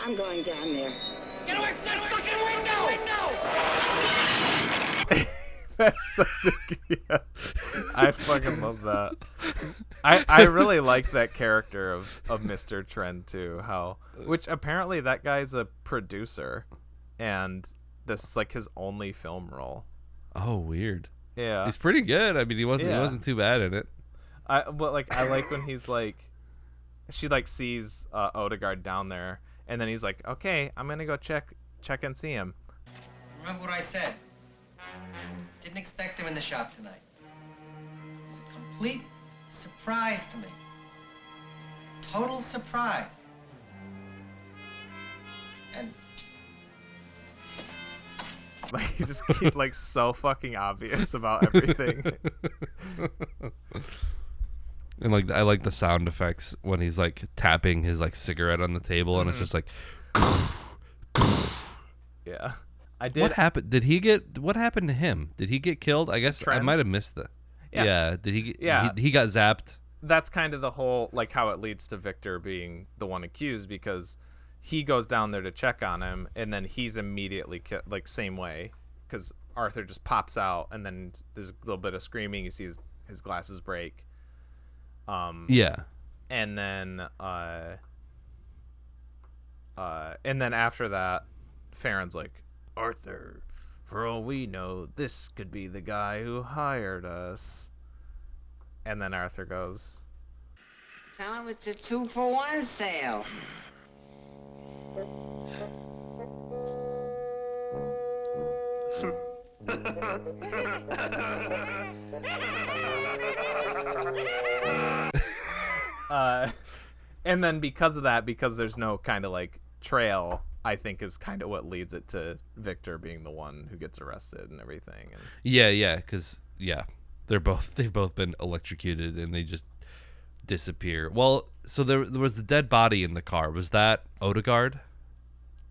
I'm going down there. Get away from that fucking window! That's such a I fucking love that. I really like that character of Mr. Trent too. Which apparently that guy's a producer, and this is like his only film role. Oh, weird. Yeah, he's pretty good. I mean, he wasn't too bad in it. I like when he's like, she like sees Odegaard down there, and then he's like, okay, I'm gonna go check and see him. Remember what I said. Didn't expect him in the shop tonight. It was a complete surprise to me. Total surprise. And like you just keep like so fucking obvious about everything. And like I like the sound effects when he's like tapping his like cigarette on the table, and it's just like. Yeah. I did. What happened? What happened to him? Did he get killed? I guess I might have missed that. Yeah. Did he? He got zapped. That's kind of the whole like how it leads to Victor being the one accused, because he goes down there to check on him, and then he's immediately like same way, because Arthur just pops out, and then there's a little bit of screaming. You see his glasses break. Yeah. And then after that, Farron's like, Arthur, for all we know, this could be the guy who hired us. And then Arthur goes, Tell him it's a 2-for-1 sale. and then because of that, because there's no kind of like trail, I think is kind of what leads it to Victor being the one who gets arrested and everything. And Yeah, because they've both been electrocuted and they just disappear. Well, so there was the dead body in the car. Was that Odegaard?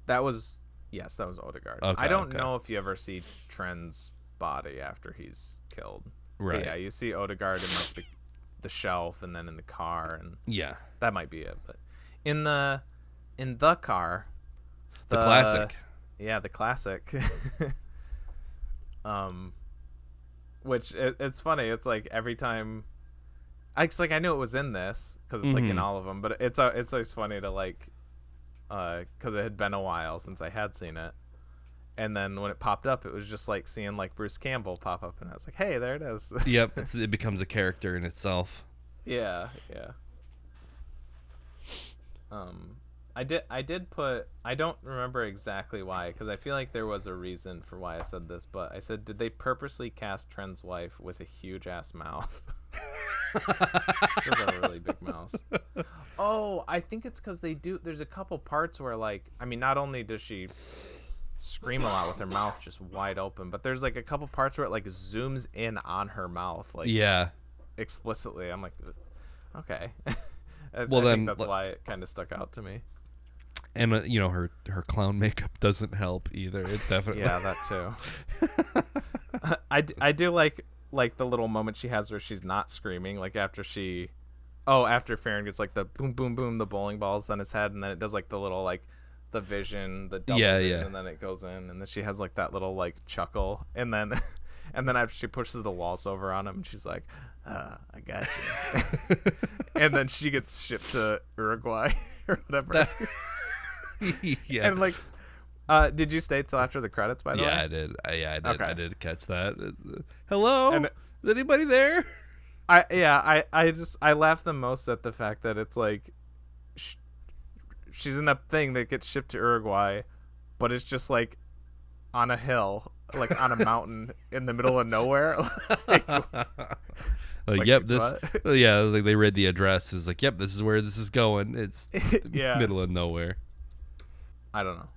that was Odegaard. Okay, I don't okay. know if you ever see Tren's body after he's killed. But Right. yeah, you see Odegaard in like the shelf and then in the car, and Yeah. that might be it. But in the car, The classic. Yeah, the classic. Which it's funny. It's like every time, it's like I knew it was in this because it's like in all of them. But it's always funny to like, because it had been a while since I had seen it, and then when it popped up, it was just like seeing like Bruce Campbell pop up, and I was like, hey, there it is. Yep, it becomes a character in itself. Yeah. I did put, I don't remember exactly why, because I feel like there was a reason for why I said this, but I said, did they purposely cast Tren's wife with a huge ass mouth? She has a really big mouth. Oh, I think it's because there's a couple parts where like, I mean, not only does she scream a lot with her mouth just wide open, but there's like a couple parts where it like zooms in on her mouth, like explicitly. I'm like, okay. I think that's why it kind of stuck out to me. And her clown makeup doesn't help either. It definitely that too. I do like the little moment she has where she's not screaming, like after Farron gets like the boom boom boom, the bowling balls on his head, and then it does like the little like the vision, the double vision, and then it goes in, and then she has like that little like chuckle, and then after she pushes the walls over on him, she's like, I got you. And then she gets shipped to Uruguay or whatever. Yeah. And like, did you stay till after the credits? By the way, I did. I did. Okay. I did catch that. Hello, And- is anybody there? I laugh the most at the fact that it's like she's in that thing that gets shipped to Uruguay, but it's just like on a hill, like on a mountain in the middle of nowhere. Like, yep, this. Like they read the address. Is like, yep, this is where this is going. It's middle of nowhere. I don't know.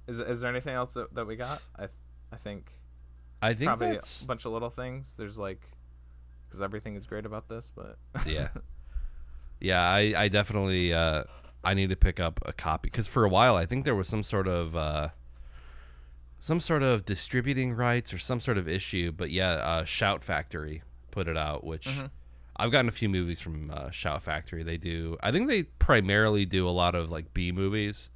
Is there anything else that we got? I think probably that's... a bunch of little things. There's like, because everything is great about this, but I definitely I need to pick up a copy, because for a while I think there was some sort of distributing rights or some sort of issue, but Shout Factory put it out, which I've gotten a few movies from Shout Factory. I think they primarily do a lot of like B movies.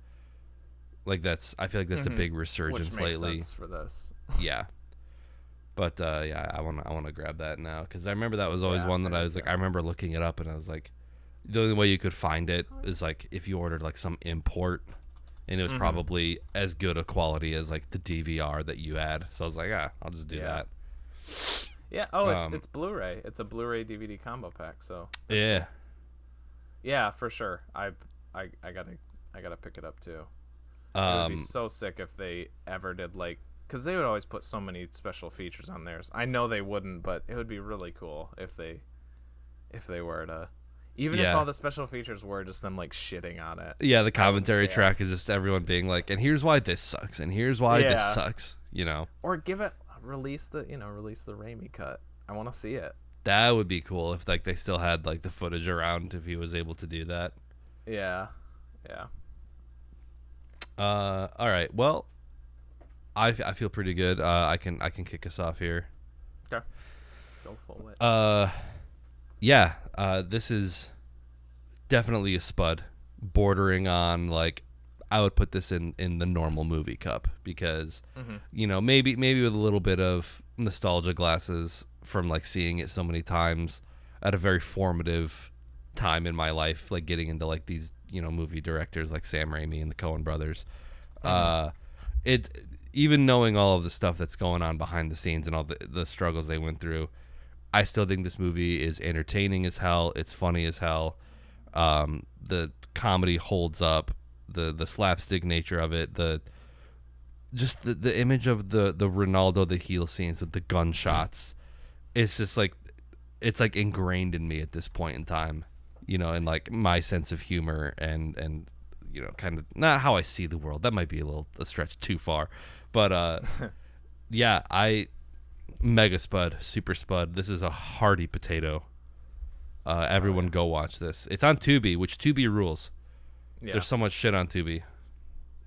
Like I feel like that's a big resurgence which makes lately sense for this. Yeah. But I want to grab that now, because I remember that was always one that I was like, I remember looking it up and I was like, the only way you could find it is like if you ordered like some import, and it was probably as good a quality as like the DVR that you had. So I was like, I'll just do that. Yeah. Oh, it's Blu-ray. It's a Blu-ray DVD combo pack. So yeah, yeah, for sure. I gotta pick it up too. It would be so sick if they ever did, like, because they would always put so many special features on theirs. I know they wouldn't, but it would be really cool if they were to, even if all the special features were just them like shitting on it. Yeah, the commentary track is just everyone being like, and here's why this sucks, and here's why this sucks. Or release the Raimi cut. I want to see it. That would be cool if like they still had like the footage around, if he was able to do that. Yeah. All right. Well, I feel pretty good. I can kick us off here. Okay. Go for it. This is definitely a spud, bordering on like I would put this in the normal movie cup, because maybe with a little bit of nostalgia glasses from like seeing it so many times at a very formative time in my life, like getting into like these movie directors like Sam Raimi and the Coen brothers. even knowing all of the stuff that's going on behind the scenes and all the struggles they went through, I still think this movie is entertaining as hell. It's funny as hell. The comedy holds up. The slapstick nature of it. The image of the Ronaldo the heel scenes with the gunshots. It's just like it's like ingrained in me at this point in time. And like my sense of humor and kind of not how I see the world. That might be a stretch too far, but yeah, mega spud, super spud. This is a hearty potato. Everyone go watch this. It's on Tubi, which Tubi rules. Yeah. There's so much shit on Tubi.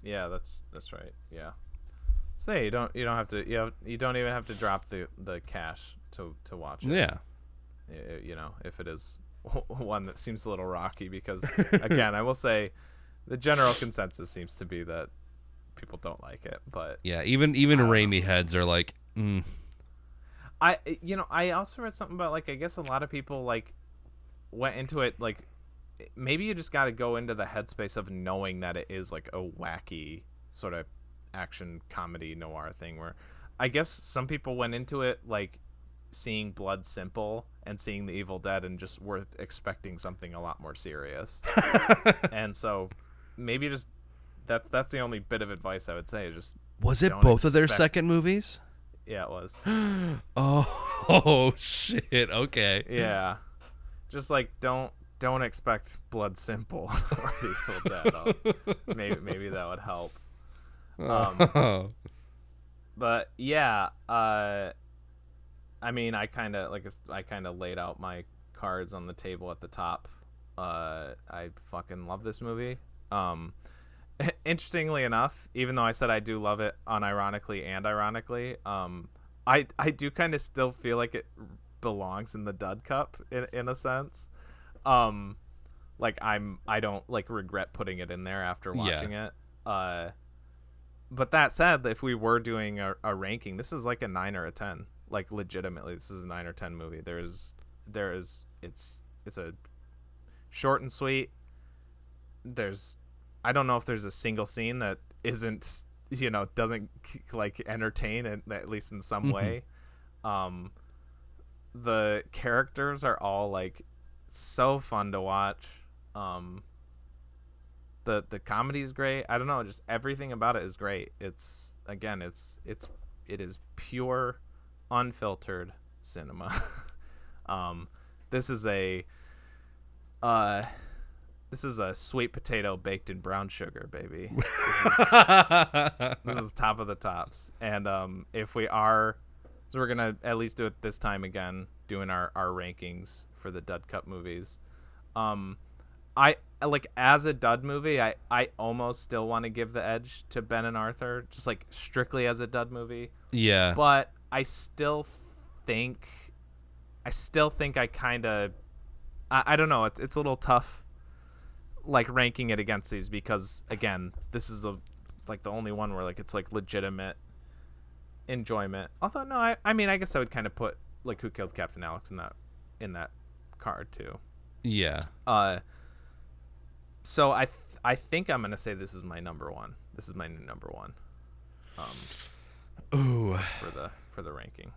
Yeah, that's right. Yeah. So you don't have to you don't even have to drop the cash to watch it. Yeah. If it is one that seems a little rocky, because again, I will say the general consensus seems to be that people don't like it, but yeah, even Raimi heads are like, I also read something about, like, I guess a lot of people like went into it like maybe you just got to go into the headspace of knowing that it is like a wacky sort of action comedy noir thing, where I guess some people went into it like seeing Blood Simple and seeing The Evil Dead and just were expecting something a lot more serious. And so maybe just that's the only bit of advice I would say. Just was it both of their second movies? Yeah, it was. Oh shit. Okay. Yeah. Just like don't expect Blood Simple or The Evil Dead. Maybe that would help. But yeah, I mean, I kind of laid out my cards on the table at the top. I fucking love this movie. Interestingly enough, even though I said I do love it unironically and ironically, I do kind of still feel like it belongs in the dud cup in a sense. Like I don't like regret putting it in there after watching it. But that said, if we were doing a ranking, this is like a 9 or a 10. Like legitimately, this is a 9 or 10 movie. It's a short and sweet. I don't know if there's a single scene that isn't, doesn't like entertain, at least in some way. The characters are all like so fun to watch. The comedy is great. I don't know, just everything about it is great. It is pure, unfiltered cinema. This is a sweet potato baked in brown sugar, baby. This is top of the tops. And we're gonna at least do it this time again, doing our rankings for the Dud Cup movies. I like, as a dud movie, I almost still want to give the edge to Ben and Arthur, just like strictly as a dud movie. Yeah. But I still think I kind of, I don't know, it's a little tough like ranking it against these, because again, this is the only one where like it's like legitimate enjoyment. Although no, I mean, I guess I would kind of put like Who Killed Captain Alex in that card too. Yeah. So I think I'm gonna say this is my number one. This is my new number one. Ooh. For the ranking.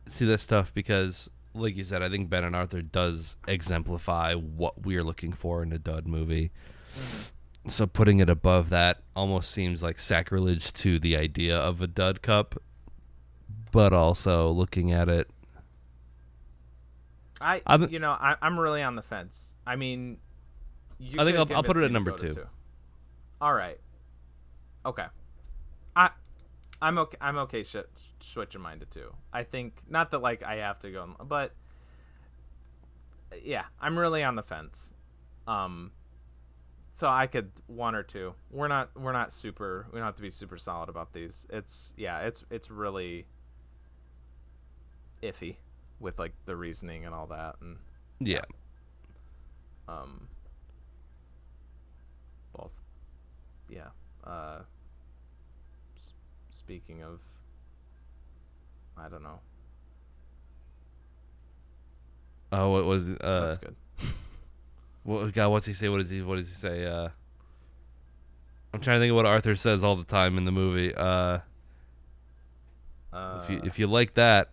See, that's tough because, like you said, I think Ben and Arthur does exemplify what we're looking for in a dud movie. Mm-hmm. So putting it above that almost seems like sacrilege to the idea of a dud cup. But also looking at it, I'm really on the fence. I mean, I think I'll put it at number 2. All right. Okay. I'm okay. I'm okay. Switching mine to 2. I think not that like I have to go, but yeah, I'm really on the fence. So I could 1 or 2. We're not super. We don't have to be super solid about these. It's really iffy with like the reasoning and all that, and yeah. Both. Yeah. Speaking of, I don't know. Oh, what was That's good. Well, God, what's he say? What does he say? I'm trying to think of what Arthur says all the time in the movie. If you like that,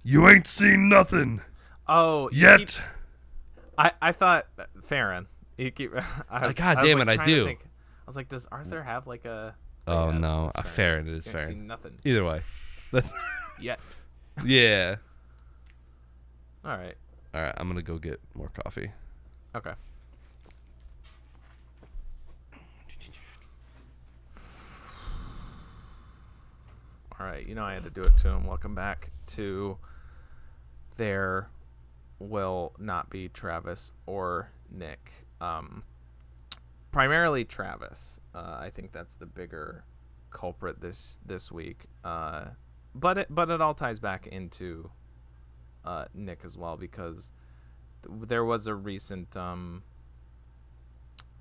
you ain't seen nothing. Oh, yet. I thought Farron. You keep. God damn it, I do. I was like, does Arthur have like a? Oh yeah, no, it's Farron. It is You ain't Farron. seen nothing. Either way, that's. Yeah. Yeah. All right. All right, I'm gonna go get more coffee. Okay. All right, I had to do it to him. Welcome back to There Will Not Be Travis or Nick. Primarily Travis. I think that's the bigger culprit this week. But it all ties back into Nick as well, because there was a recent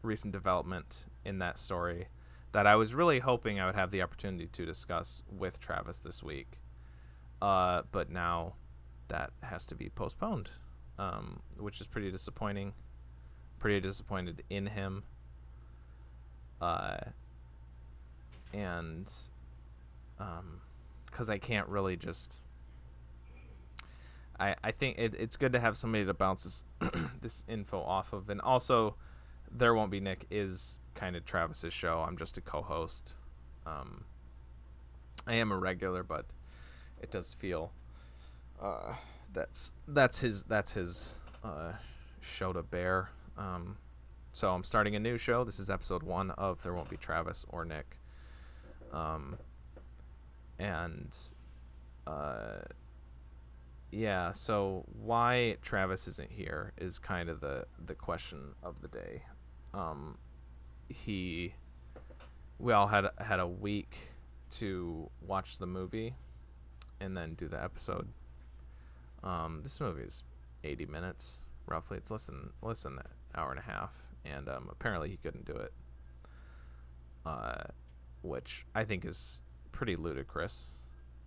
development in that story that I was really hoping I would have the opportunity to discuss with Travis this week. But now that has to be postponed, which is pretty disappointing. Pretty disappointed in him. And because I can't really just... I think it's good to have somebody to bounce this, this info off of. And also, There Won't Be Nick is kind of Travis's show. I'm just a co-host. I am a regular, but it does feel that's his show to bear. So I'm starting a new show. This is episode 1 of There Won't Be Travis or Nick. Yeah, so why Travis isn't here is kind of the question of the day. We all had a week to watch the movie and then do the episode. This movie is 80 minutes roughly. It's less than an hour and a half, and apparently he couldn't do it, which I think is pretty ludicrous.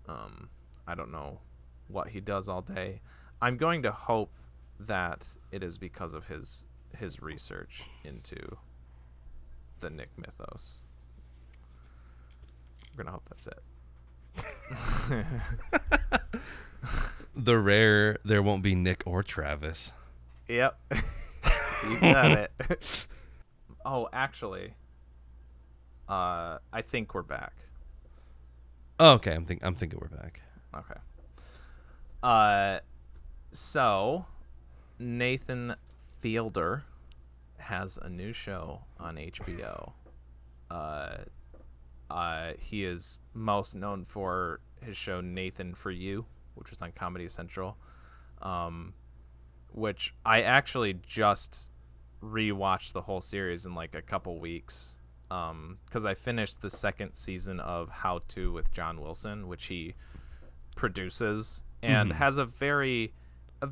I don't know what he does all day. I'm going to hope that it is because of his research into the Nick mythos. We're gonna hope that's it. The rare There Won't Be Nick or Travis. Yep. You got it. Oh, actually, I think we're back. Oh, okay, I'm thinking we're back. Okay. So Nathan Fielder has a new show on HBO. He is most known for his show Nathan For You, which was on Comedy Central, which I actually just rewatched the whole series in like a couple weeks, because I finished the second season of How To with John Wilson, which he produces, and has a very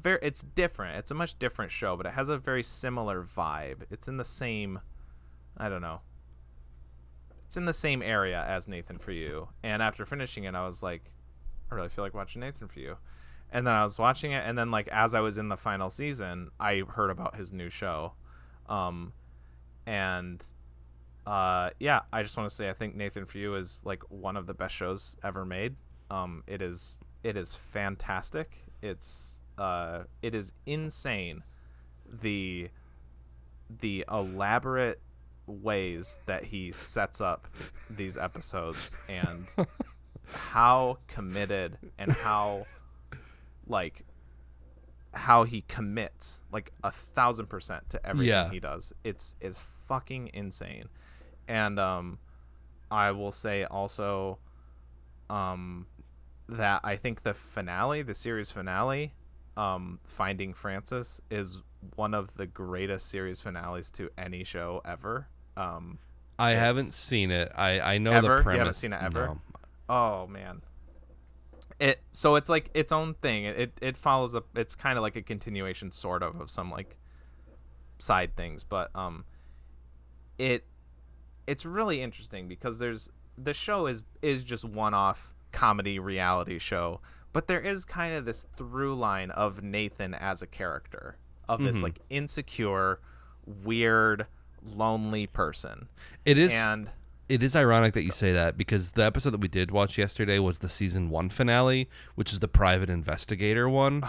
it's different. It's a much different show, but it has a very similar vibe. It's in the same, I don't know, it's in the same area as Nathan For You. And after finishing it, I was like, I really feel like watching Nathan For You. And then I was watching it, and then like as I was in the final season, I heard about his new show. Yeah, I just want to say I think Nathan For You is like one of the best shows ever made. It is fantastic. It is insane the elaborate ways that he sets up these episodes, and how committed and how he commits like 1,000% to everything he does. It's fucking insane. And I will say also that I think the series finale, Finding Francis, is one of the greatest series finales to any show ever. I haven't seen it. I know ever? the premise. You haven't seen it ever? No. Oh man. So it's like its own thing. It follows up. It's kind of like a continuation sort of some like side things, but it's really interesting because the show is just one-off comedy reality show, but there is kind of this through line of Nathan as a character, of this like insecure, weird, lonely person. It is. And it is ironic that you say that, because the episode that we did watch yesterday was the season 1 finale, which is the private investigator one,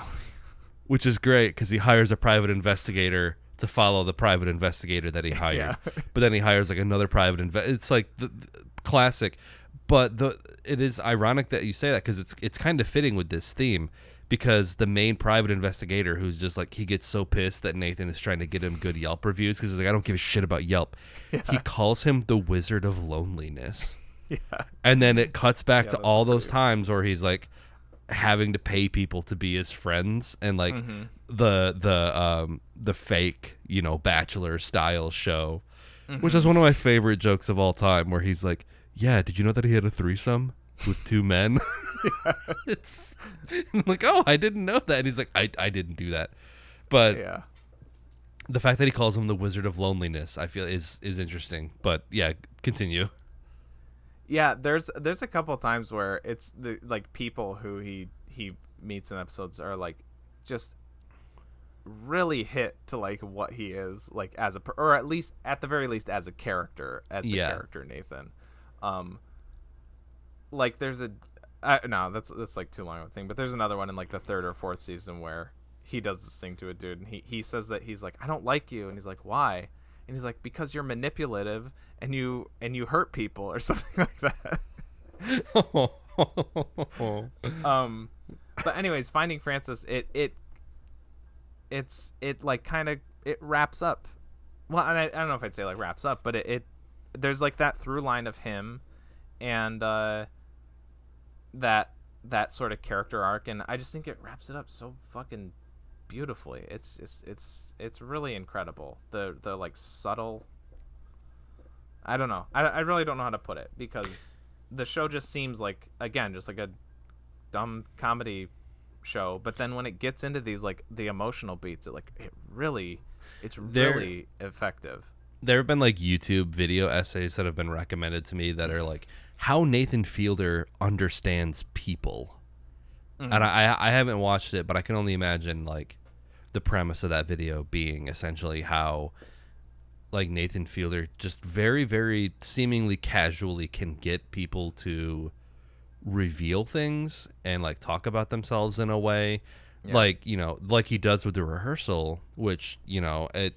which is great because he hires a private investigator to follow the private investigator that he hired. Yeah. But then he hires like another private it's like the classic. But it is ironic that you say that, because it's kind of fitting with this theme, because the main private investigator, who's just like, he gets so pissed that Nathan is trying to get him good Yelp reviews, because he's like, I don't give a shit about Yelp. Yeah. He calls him the Wizard of Loneliness. Yeah. And then it cuts back to all those times where he's like having to pay people to be his friends, and like the fake, Bachelor style show, which is one of my favorite jokes of all time, where he's like, yeah, did you know that he had a threesome with 2 men? It's I'm like, oh, I didn't know that. And he's like, I didn't do that. But the fact that he calls him the Wizard of Loneliness, I feel is interesting. But yeah, continue. Yeah, there's a couple of times where it's the like people who he meets in episodes are like just really hit to like what he is like as or at least at the very least as a character, as the character Nathan. Like there's no, that's like too long of a thing, but there's another one in like the 3rd or 4th season where he does this thing to a dude, and he says that he's like, I don't like you, and he's like, why? And he's like, because you're manipulative and you hurt people or something like that. But anyways, Finding Francis, it like kind of it wraps up. Well, I don't know if I'd say like wraps up, but it there's like that through line of him and that sort of character arc, and I just think it wraps it up so fucking beautifully. It's really incredible. The like subtle, I don't know. I really don't know how to put it, because the show just seems like, again, just like a dumb comedy show, but then when it gets into these like the emotional beats, it's really effective. There have been like YouTube video essays that have been recommended to me that are like how Nathan Fielder understands people. And I haven't watched it, but I can only imagine like the premise of that video being essentially how like Nathan Fielder just very, very seemingly casually can get people to reveal things and like talk about themselves in a way like, like he does with the Rehearsal, which, the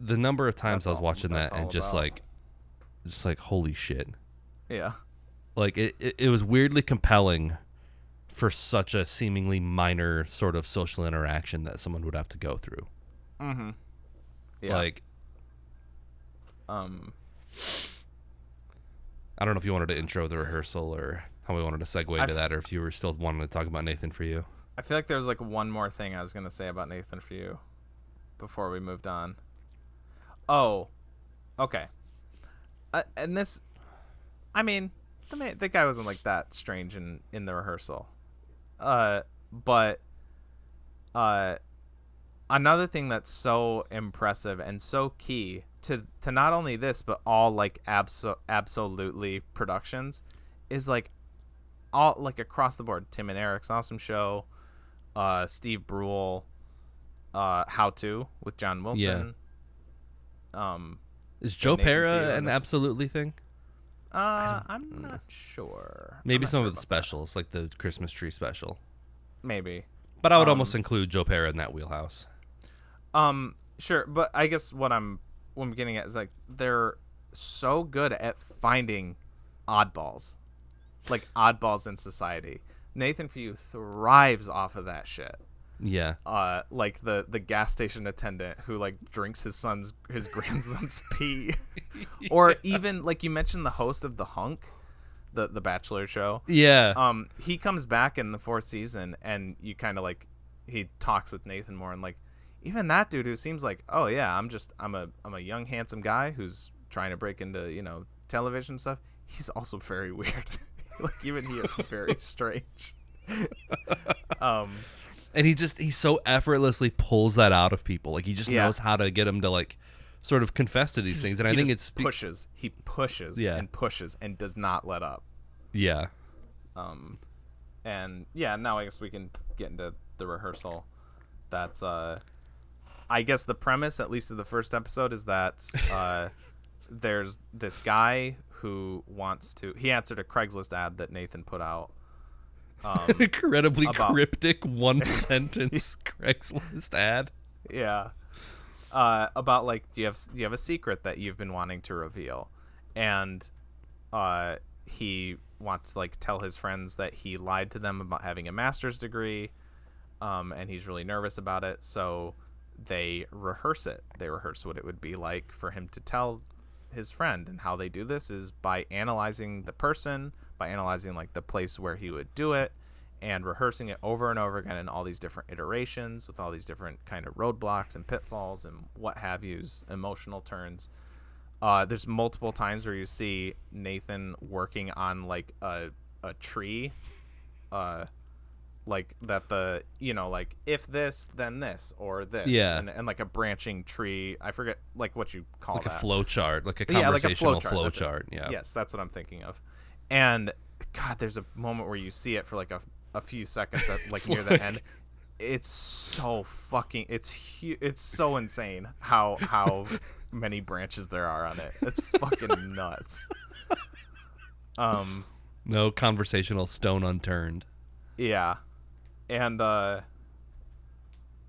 number of times I was watching that and just like holy shit. Yeah. Like it was weirdly compelling for such a seemingly minor sort of social interaction that someone would have to go through. Mm-hmm. Yeah. Like, I don't know if you wanted to intro the Rehearsal or how we wanted to segue into that, or if you were still wanting to talk about Nathan For You. I feel like there was like one more thing I was going to say about Nathan For You before we moved on. Oh, okay. And this, I mean, the guy wasn't like that strange in the Rehearsal. But another thing that's so impressive and so key to not only this but all like absolutely productions is like all like across the board. Tim and Eric's Awesome Show, Steve Brule, How To with John Wilson. Yeah. Is Joe Pera an absolutely thing? I'm not sure. Maybe some of the specials, like the Christmas tree special. Maybe. But I would almost include Joe Pera in that wheelhouse. Sure, but I guess what I'm getting at is like they're so good at finding oddballs, like oddballs in society. Nathan For You thrives off of that shit. Yeah. Like the gas station attendant who like drinks his grandson's pee, or even like you mentioned the host of The Hunk, the Bachelor show. Yeah. He comes back in the 4th season, and you kind of like he talks with Nathan more, and like even that dude who seems like, oh yeah, I'm a young handsome guy who's trying to break into television stuff. He's also very weird. Like even he is very strange. And he so effortlessly pulls that out of people. Like he just knows how to get them to like sort of confess to these things. And I think it's pushes. He pushes and pushes and does not let up. Yeah. And yeah, now I guess we can get into the Rehearsal. That's I guess the premise, at least of the first episode, is that there's this guy who he answered a Craigslist ad that Nathan put out. Incredibly cryptic one sentence Craigslist ad. Yeah. About like, do you have a secret that you've been wanting to reveal? And he wants to like tell his friends that he lied to them about having a master's degree, and he's really nervous about it. So they rehearse it. They rehearse what it would be like for him to tell his friend, and how they do this is by analyzing the person, by analyzing like the place where he would do it, and rehearsing it over and over again in all these different iterations with all these different kind of roadblocks and pitfalls and what have yous, emotional turns. There's multiple times where you see Nathan working on like a tree, like that like if this then this or this, and like a branching tree. I forget like what you call like that. A flow chart, like a conversational flow chart. Yeah. Yes, that's what I'm thinking of. And God, there's a moment where you see it for like a few seconds at like near the end. It's so fucking it's so insane how many branches there are on it. It's fucking nuts. No conversational stone unturned. Yeah. And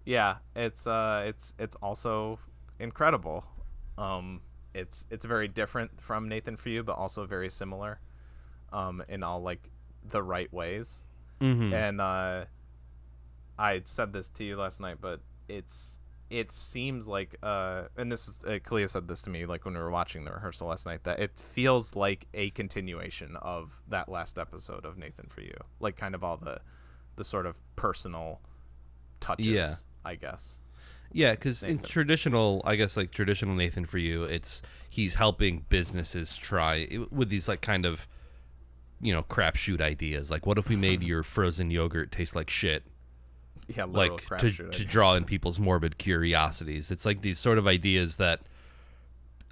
yeah, it's also incredible. It's very different from Nathan For You, but also very similar in all like the right ways. Mm-hmm. And I said this to you last night, but it seems like and this is Kalia said this to me like when we were watching the rehearsal last night, that it feels like a continuation of that last episode of Nathan For You, like kind of all the sort of personal touches, I guess. Yeah, because in traditional Nathan For You, he's helping businesses try with these like kind of, crapshoot ideas. Like, what if we made your frozen yogurt taste like shit? Yeah, like to draw in people's morbid curiosities. It's like these sort of ideas that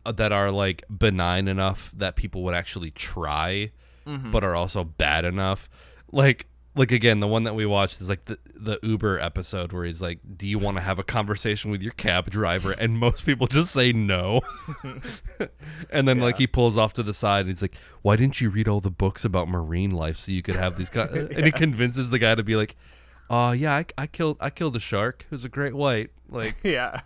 are like benign enough that people would actually try, but are also bad enough. Like again, the one that we watched is like the Uber episode where he's like, "Do you want to have a conversation with your cab driver?" And most people just say no. And then like he pulls off to the side and he's like, "Why didn't you read all the books about marine life so you could have these?" And he convinces the guy to be like, yeah, I killed a shark. It was a great white. Like, yeah.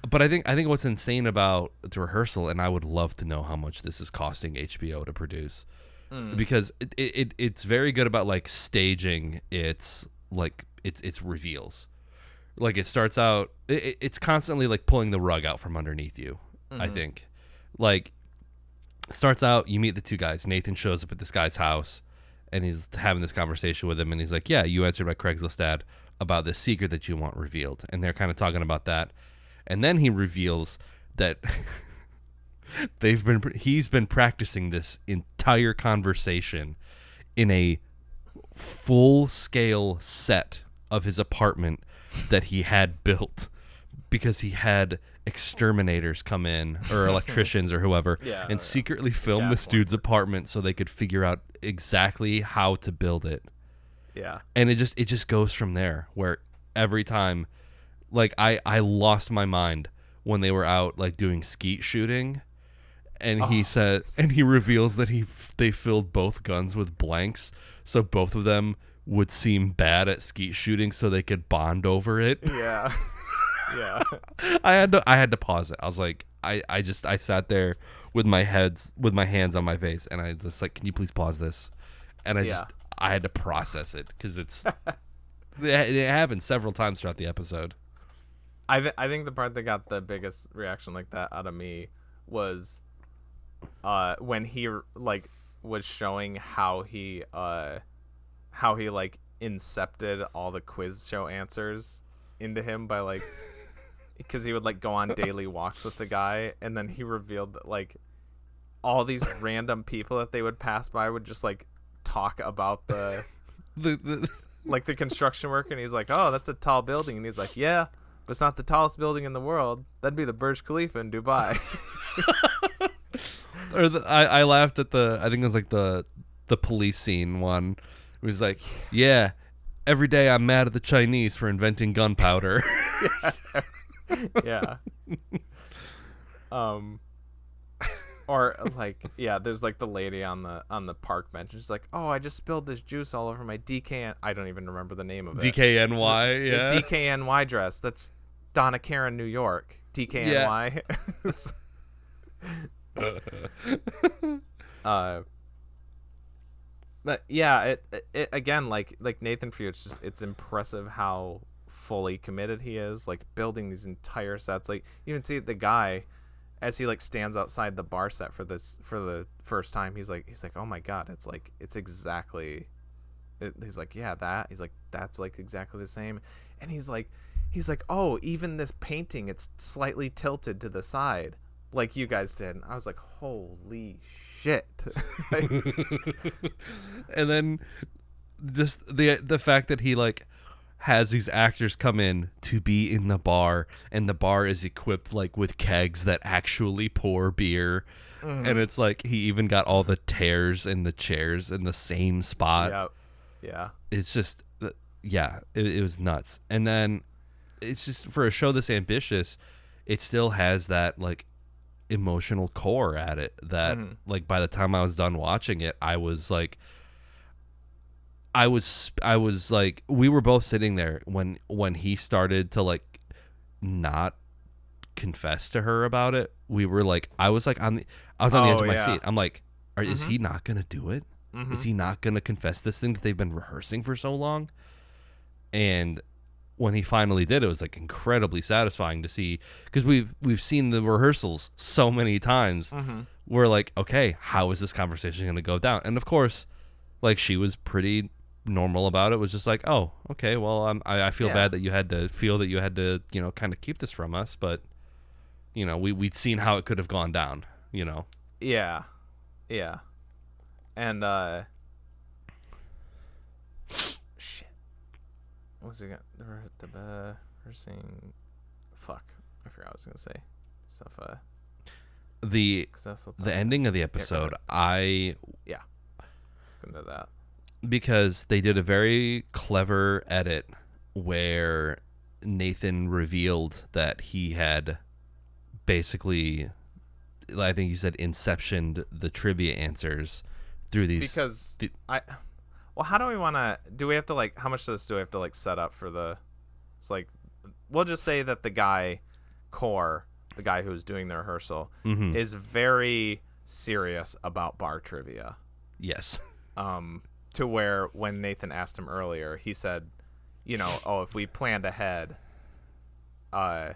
But I think what's insane about the Rehearsal, and I would love to know how much this is costing HBO to produce, because it's very good about like staging its reveals. Like it starts out, it's constantly like pulling the rug out from underneath you. I think, like, it starts out, you meet the two guys. Nathan shows up at this guy's house, and he's having this conversation with him, and he's like, "Yeah, you answered my Craigslist ad about this secret that you want revealed," and they're kind of talking about that, and then he reveals that he's been practicing this entire conversation in a full-scale set of his apartment that he had built because he had exterminators come in, or electricians or whoever, and secretly film this dude's apartment so they could figure out exactly how to build it. Yeah. And it just goes from there, where every time, like, I lost my mind when they were out like doing skeet shooting, and he said, and he reveals that they filled both guns with blanks so both of them would seem bad at skeet shooting so they could bond over it. Yeah. Yeah. I had to pause it. I was like, I sat there with my hands on my face, and I just like, "Can you please pause this?" And I had to process it because it happened several times throughout the episode. I think the part that got the biggest reaction like that out of me was when he like was showing how he like incepted all the quiz show answers into him by like, because he would like go on daily walks with the guy, and then he revealed that like all these random people that they would pass by would just like talk about the like the construction work, and he's like, "Oh, that's a tall building," and he's like, "Yeah, but it's not the tallest building in the world. That'd be the Burj Khalifa in Dubai." Or I laughed at I think it was like the police scene one. It was like, "Yeah, every day I'm mad at the Chinese for inventing gunpowder." Yeah. Or like, yeah, there's like the lady on the park bench. She's like, "Oh, I just spilled this juice all over my DKN." I don't even remember the name of it. DKNY, yeah. DKNY dress. That's Donna Karen, New York. DKNY. But yeah, it again, like Nathan for you, it's impressive how fully committed he is, like building these entire sets. Like you can see the guy as he like stands outside the bar set for the first time. He's like, oh my god, it's exactly. He's like, yeah, that's like exactly the same, and he's like, oh, even this painting, it's slightly tilted to the side, like you guys did. And I was like, holy shit. And then just the fact that he like has these actors come in to be in the bar, and the bar is equipped like with kegs that actually pour beer. And it's like he even got all the tears in the chairs in the same spot. Yeah. It's just, yeah, it was nuts. And then it's just, for a show this ambitious, it still has that like emotional core at it that like by the time I was done watching it, I was like, we were both sitting there when he started to like not confess to her about it. We were like, I was on the edge of my seat. I'm like, is he not gonna do it? Is he not gonna confess this thing that they've been rehearsing for so long? And when he finally did, it was like incredibly satisfying to see, because we've seen the rehearsals so many times. We're like, okay, how is this conversation gonna go down? And of course, like, she was pretty normal about it. Was just like, oh, okay, well, I feel bad that you had to feel that you had to, kind of keep this from us, but we'd seen how it could have gone down, Yeah. And shit. What was it got? Rehearsing. Fuck. I forgot what I was gonna say. Stuff. The ending of the episode, couldn't do that. Because they did a very clever edit where Nathan revealed that he had basically, I think you said, inceptioned the trivia answers through these. Because how do we want to? Do we have to like? How much of this do we have to like set up for the? It's like, we'll just say that the guy, Core, the guy who's doing the rehearsal, is very serious about bar trivia. Yes. To where when Nathan asked him earlier, he said, if we planned ahead, and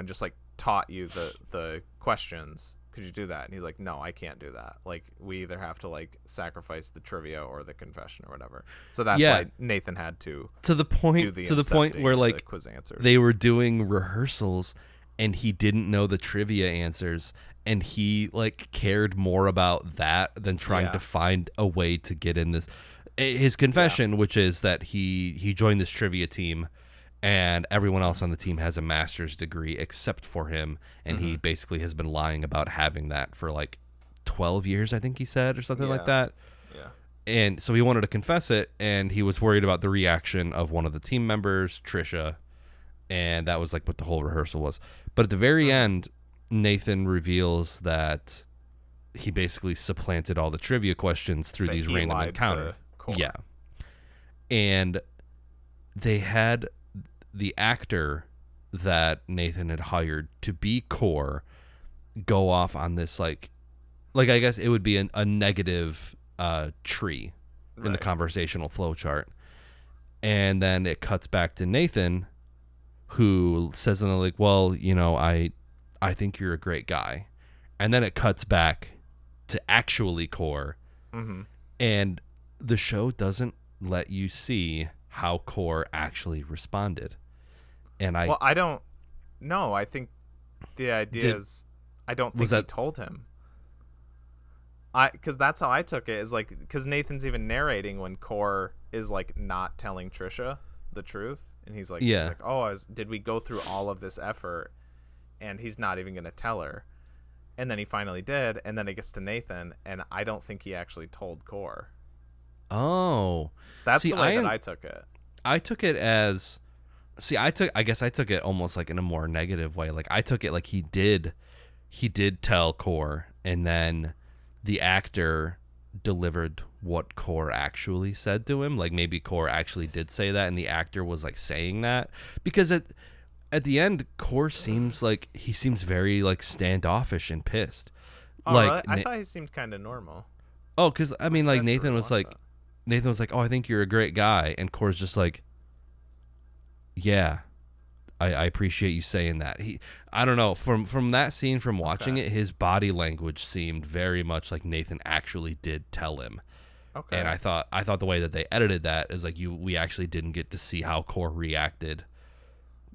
just like taught you the questions, could you do that? And he's like, no, I can't do that. Like, we either have to like sacrifice the trivia or the confession or whatever. So that's why Nathan had to the point where like quiz answers. They were doing rehearsals and he didn't know the trivia answers, and he like cared more about that than trying to find a way to get in this. His confession, which is that he joined this trivia team, and everyone else on the team has a master's degree except for him, and he basically has been lying about having that for like 12 years, I think he said, or something like that. Yeah. And so he wanted to confess it, and he was worried about the reaction of one of the team members, Trisha, and that was like what the whole rehearsal was. But at the very end, Nathan reveals that he basically supplanted all the trivia questions through these random encounters. Yeah. And they had the actor that Nathan had hired to be Core go off on this like I guess it would be a negative tree in the conversational flow chart. And then it cuts back to Nathan, who says something like, well, I think you're a great guy. And then it cuts back to actually Core. And the show doesn't let you see how Core actually responded. And I don't know. I think the idea is, I don't think he told him. Because that's how I took it, is like, because Nathan's even narrating when Core is like not telling Trisha the truth. And he's like, oh, did we go through all of this effort and he's not even going to tell her? And then he finally did. And then it gets to Nathan, and I don't think he actually told Core. Oh. That's the way that I took it. I took it as, See, I guess I took it almost like in a more negative way. Like I took it like he did tell Core, and then the actor delivered what Core actually said to him. Like maybe Core actually did say that, and the actor was like saying that, because at the end, Core seems very like standoffish and pissed. Oh, like really? I thought he seemed kind of normal. Oh, because I mean, like Nathan was like, that. "Oh, I think you're a great guy," and Core's just like, "Yeah, I appreciate you saying that." I don't know, from that scene, from watching it, his body language seemed very much like Nathan actually did tell him. Okay. And I thought the way that they edited that is like we actually didn't get to see how Core reacted.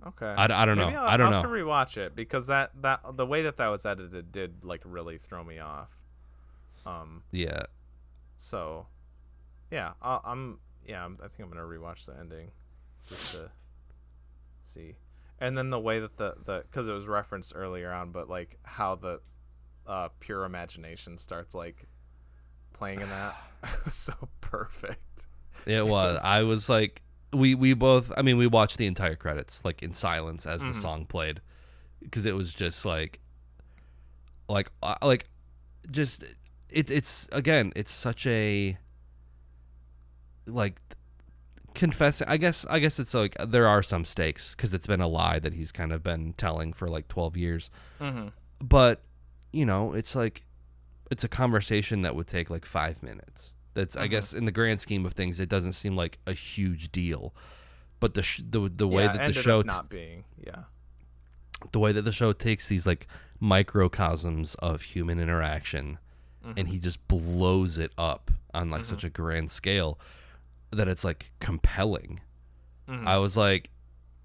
Okay. I don't know. Maybe I don't know. I'll have to rewatch it, because that the way that was edited did like really throw me off. Yeah. So, yeah, I think I'm gonna rewatch the ending just to see, and then the way that the because it was referenced earlier on, but like how the pure imagination starts like playing in that was so perfect. It was. I was like, we both. I mean, we watched the entire credits like in silence as the song played, because it was just just. It's again, it's such a like confessing. I guess it's like there are some stakes, because it's been a lie that he's kind of been telling for like 12 years. But it's like it's a conversation that would take like 5 minutes. That's I guess in the grand scheme of things, it doesn't seem like a huge deal. But the way that the show the way that the show takes these like microcosms of human interaction, and he just blows it up on like such a grand scale that it's like compelling. I was like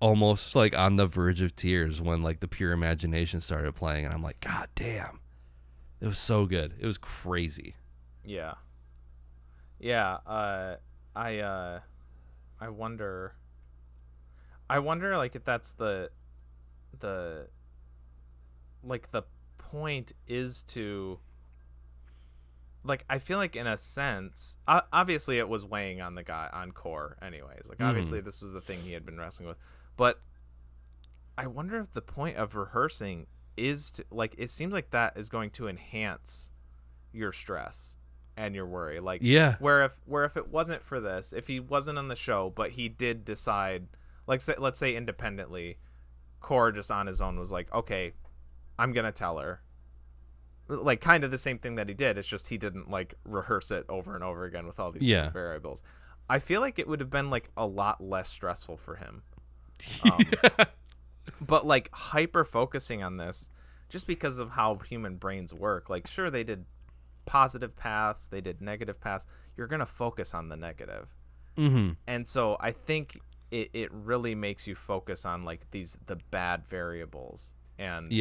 almost like on the verge of tears when like the pure imagination started playing, and I'm like, God damn, it was so good. It was crazy. Yeah. I wonder like if that's the like the point is to, like, I feel like in a sense, obviously it was weighing on Core anyways. Like, obviously this was the thing he had been wrestling with. But I wonder if the point of rehearsing is to, like, it seems like that is going to enhance your stress and your worry. Like, yeah. Where if it wasn't for this, if he wasn't on the show, but he did decide, like, let's say independently, Core just on his own was like, okay, I'm going to tell her. Like, kind of the same thing that he did. It's just he didn't like rehearse it over and over again with all these different variables. I feel like it would have been like a lot less stressful for him. But like hyper focusing on this, just because of how human brains work. Like, sure, they did positive paths, they did negative paths. You're gonna focus on the negative, and so I think it really makes you focus on like the bad variables, and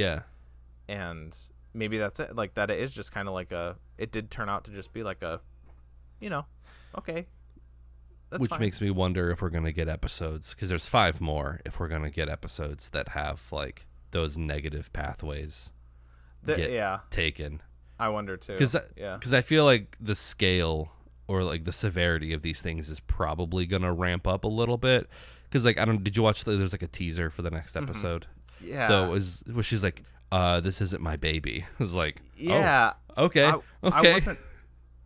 maybe that's it. Like, that it is just kind of like it did turn out to just be like a, okay. That's fine. Makes me wonder if we're going to get episodes, because there's 5 more, if we're going to get episodes that have like those negative pathways taken. I wonder too. Because I feel like the scale or like the severity of these things is probably going to ramp up a little bit. Because like, did you watch there's like a teaser for the next episode? Yeah. Though where she's like, this isn't my baby. I was like, yeah. Oh, okay. I wasn't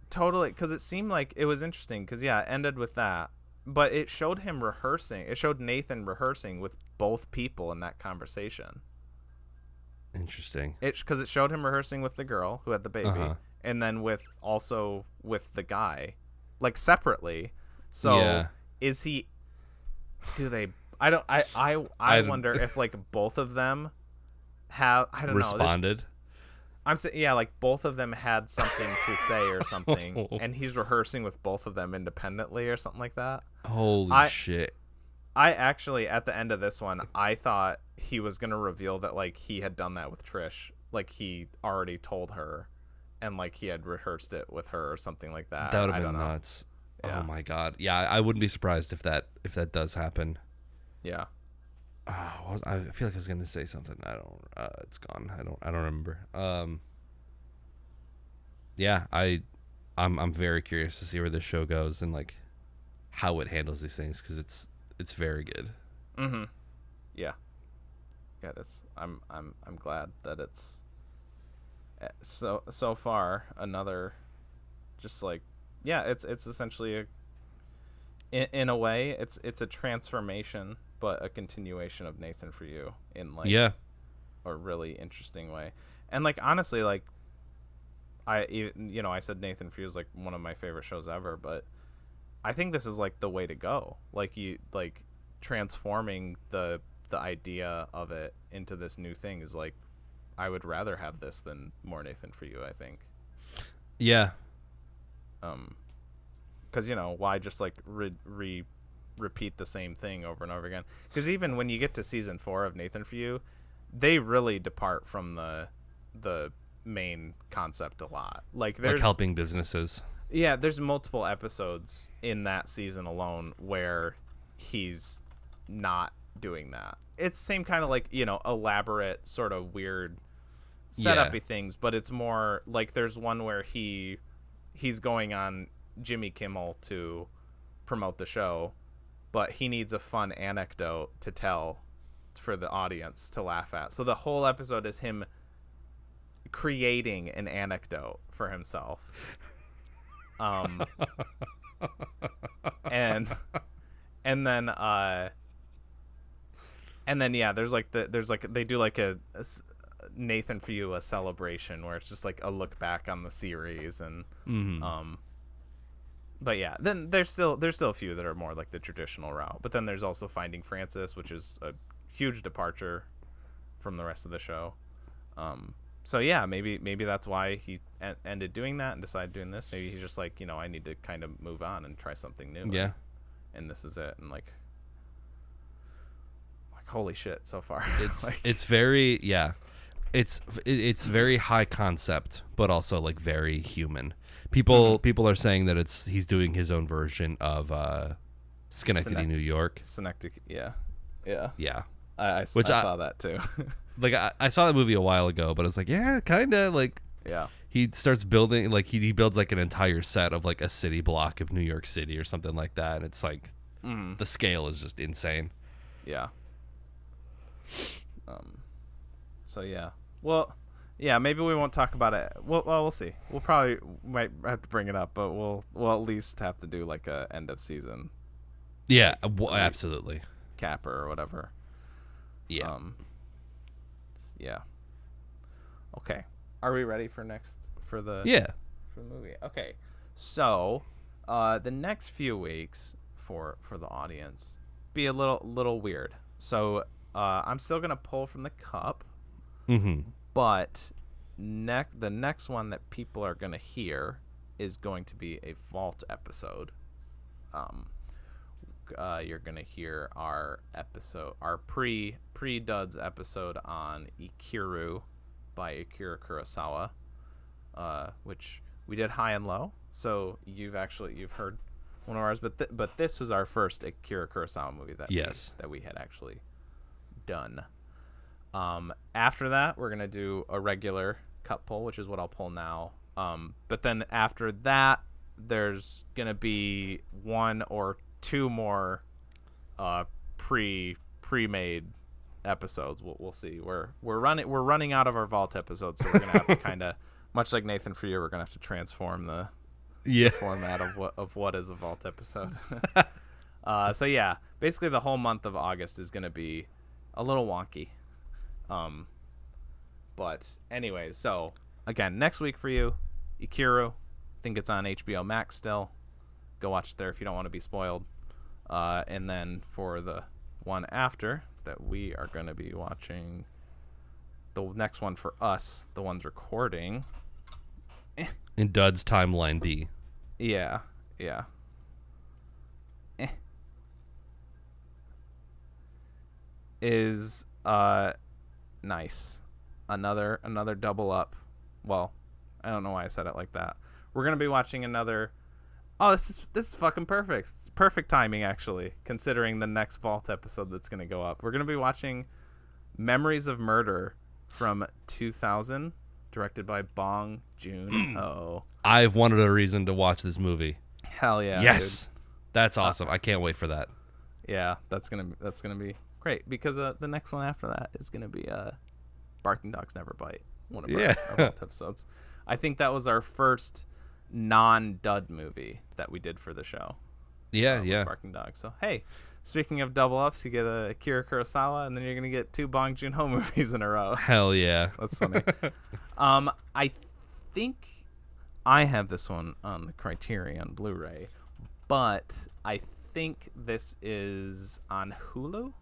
totally, because it seemed like it was interesting, because it ended with that, but it showed him rehearsing. It showed Nathan rehearsing with both people in that conversation. Interesting. Because it showed him rehearsing with the girl who had the baby, and then with the guy, like, separately. So is he? Do they? I wonder if like both of them have. I don't responded. I'm saying, like both of them had something to say or something, and he's rehearsing with both of them independently or something like that. Holy shit. I actually, at the end of this one, I thought he was going to reveal that like he had done that with Trish. Like, he already told her, and like he had rehearsed it with her or something like that. That would have been nuts. Yeah. Oh my God. Yeah, I wouldn't be surprised if that does happen. Yeah. I feel like I was gonna say something. I don't. It's gone. I don't remember. Yeah. I'm very curious to see where this show goes and like how it handles these things, because it's very good. Yeah. Yeah, I'm glad that it's so far another, just like, yeah, it's essentially in a way it's a transformation, but a continuation of Nathan For You in like a really interesting way. And like honestly, like I said Nathan For You is like one of my favorite shows ever, but I think this is like the way to go. Like you like transforming the idea of it into this new thing is like, I would rather have this than more Nathan For You, I think. Yeah. Because why just like repeat the same thing over and over again? Because even when you get to season 4 of Nathan For You, they really depart from the main concept a lot. Like there's like helping businesses. Yeah, there's multiple episodes in that season alone where he's not doing that. It's same kind of like, elaborate sort of weird setup-y things, but it's more like there's one where he's going on Jimmy Kimmel to promote the show, but he needs a fun anecdote to tell for the audience to laugh at. So the whole episode is him creating an anecdote for himself. And then yeah, there's like they do like a Nathan For You a celebration where it's just like a look back on the series and but yeah, then there's still a few that are more like the traditional route. But then there's also Finding Francis, which is a huge departure from the rest of the show. So yeah, maybe that's why he ended doing that and decided doing this. Maybe he's just like, I need to kind of move on and try something new. Yeah. And this is it. And like holy shit, so far. It's like, it's very it's very high concept, but also like very human. People are saying that he's doing his own version of Schenectady, New York. Schenectady, yeah. I saw that too. Like I saw that movie a while ago, but it's like, yeah, kind of like, yeah. He starts building, like he builds like an entire set of like a city block of New York City or something like that, and it's like the scale is just insane. Yeah. So yeah. Well, yeah. Maybe we won't talk about it. Well, we'll see. We'll probably might have to bring it up, but we'll at least have to do like a end of season. Yeah, absolutely. Capper or whatever. Yeah. Yeah. Okay. Are we ready for the movie? Okay. So, the next few weeks for the audience be a little weird. So, I'm still gonna pull from the cup, but the next one that people are gonna hear is going to be a vault episode. You're gonna hear our pre-Duds episode on Ikiru by Akira Kurosawa, which we did high and low. So you've heard one of ours, but this was our first Akira Kurosawa movie that we had actually done. After that, we're gonna do a regular cup pull, which is what I'll pull now. But then after that, there's gonna be one or two more pre-made episodes. We'll see. We're running out of our vault episodes, so we're gonna have to kind of, much like Nathan For You, we're gonna have to transform the format of what is a vault episode. So yeah, basically the whole month of August is gonna be a little wonky. But anyways, so again, next week for you, Ikiru. I think it's on HBO Max still. Go watch it there if you don't want to be spoiled. And then for the one after that, we are going to be watching the next one for us, the one's recording. In Dud's Timeline B. Yeah. Is nice. Another double up. Well, I don't know why I said it like that. We're going to be watching another. Oh, this is fucking perfect. It's perfect timing, actually, considering the next Vault episode that's going to go up. We're going to be watching Memories of Murder from 2000, directed by Bong Joon-ho. I've wanted a reason to watch this movie. Hell yeah. Yes. Dude. That's awesome. I can't wait for that. Yeah, that's gonna be great, because the next one after that is going to be Barking Dogs Never Bite, one of our vault episodes. I think that was our first non-dud movie that we did for the show. Yeah, was Barking Dogs. So, hey, speaking of double ups, you get a Akira Kurosawa, and then you're going to get 2 Bong Joon-ho movies in a row. Hell yeah. That's funny. I think I have this one on the Criterion Blu-ray, but I think this is on Hulu.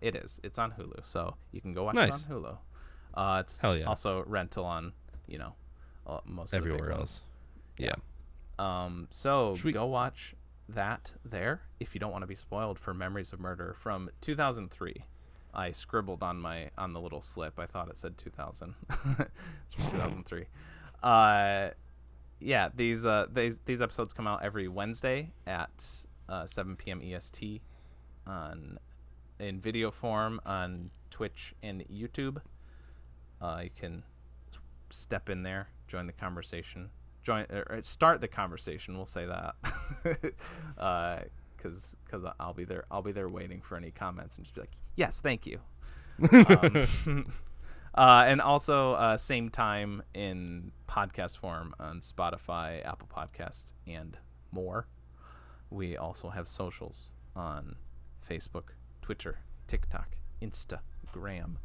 It is. It's on Hulu, so you can go watch it on Hulu. It's also rental on, most everywhere of the big else. Yeah. So go watch that there if you don't want to be spoiled for Memories of Murder from 2003. I scribbled on the little slip. I thought it said 2000. It's from 2003. Yeah, these episodes come out every Wednesday at 7 p.m. EST in video form on Twitch and YouTube. You can step in there, join the conversation, start the conversation. We'll say that, because I'll be there waiting for any comments and just be like, yes, thank you. And also same time in podcast form on Spotify, Apple Podcasts, and more. We also have socials on Facebook, Twitter, TikTok, Instagram.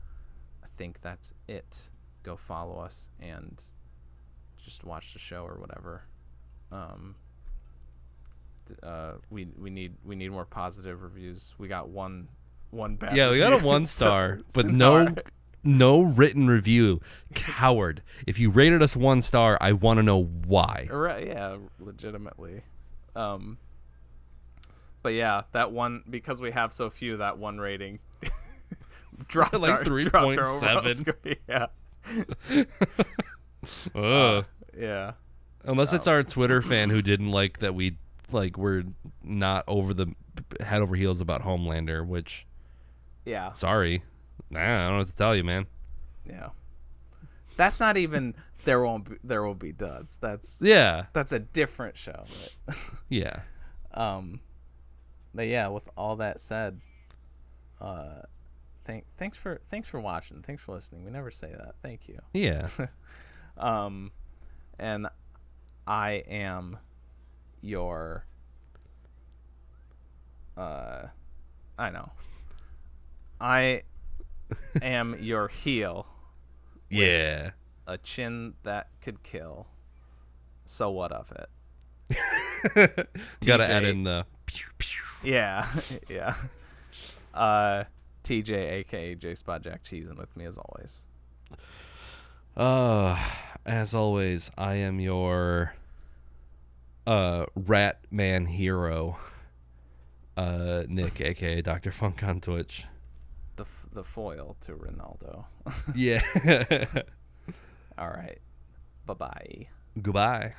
I think that's it. Go follow us and just watch the show or whatever. We need more positive reviews. We got one bad. Yeah, we got a 1 star, but no written review. Coward. If you rated us 1 star, I want to know why. Right? Yeah, legitimately. But yeah, that one, because we have so few, that one rating dropped like 3.7. Yeah. Yeah. Unless it's our Twitter fan who didn't like that we're not head over heels about Homelander, which sorry. Nah, I don't know what to tell you, man. Yeah. That's not even there will be duds. That's a different show. But yeah. But yeah, with all that said, thanks for watching. Thanks for listening. We never say that. Thank you. Yeah. And I am your I know. I am your heel. Yeah. A chin that could kill. So what of it? Gotta add in the pew pew. Yeah. Yeah. TJ, aka J Spot Jack Cheesin' with me as always. As always, I am your rat man hero. Nick, aka Dr. Funk on Twitch. The foil to Ronaldo. Yeah. All right. Bye-bye. Goodbye.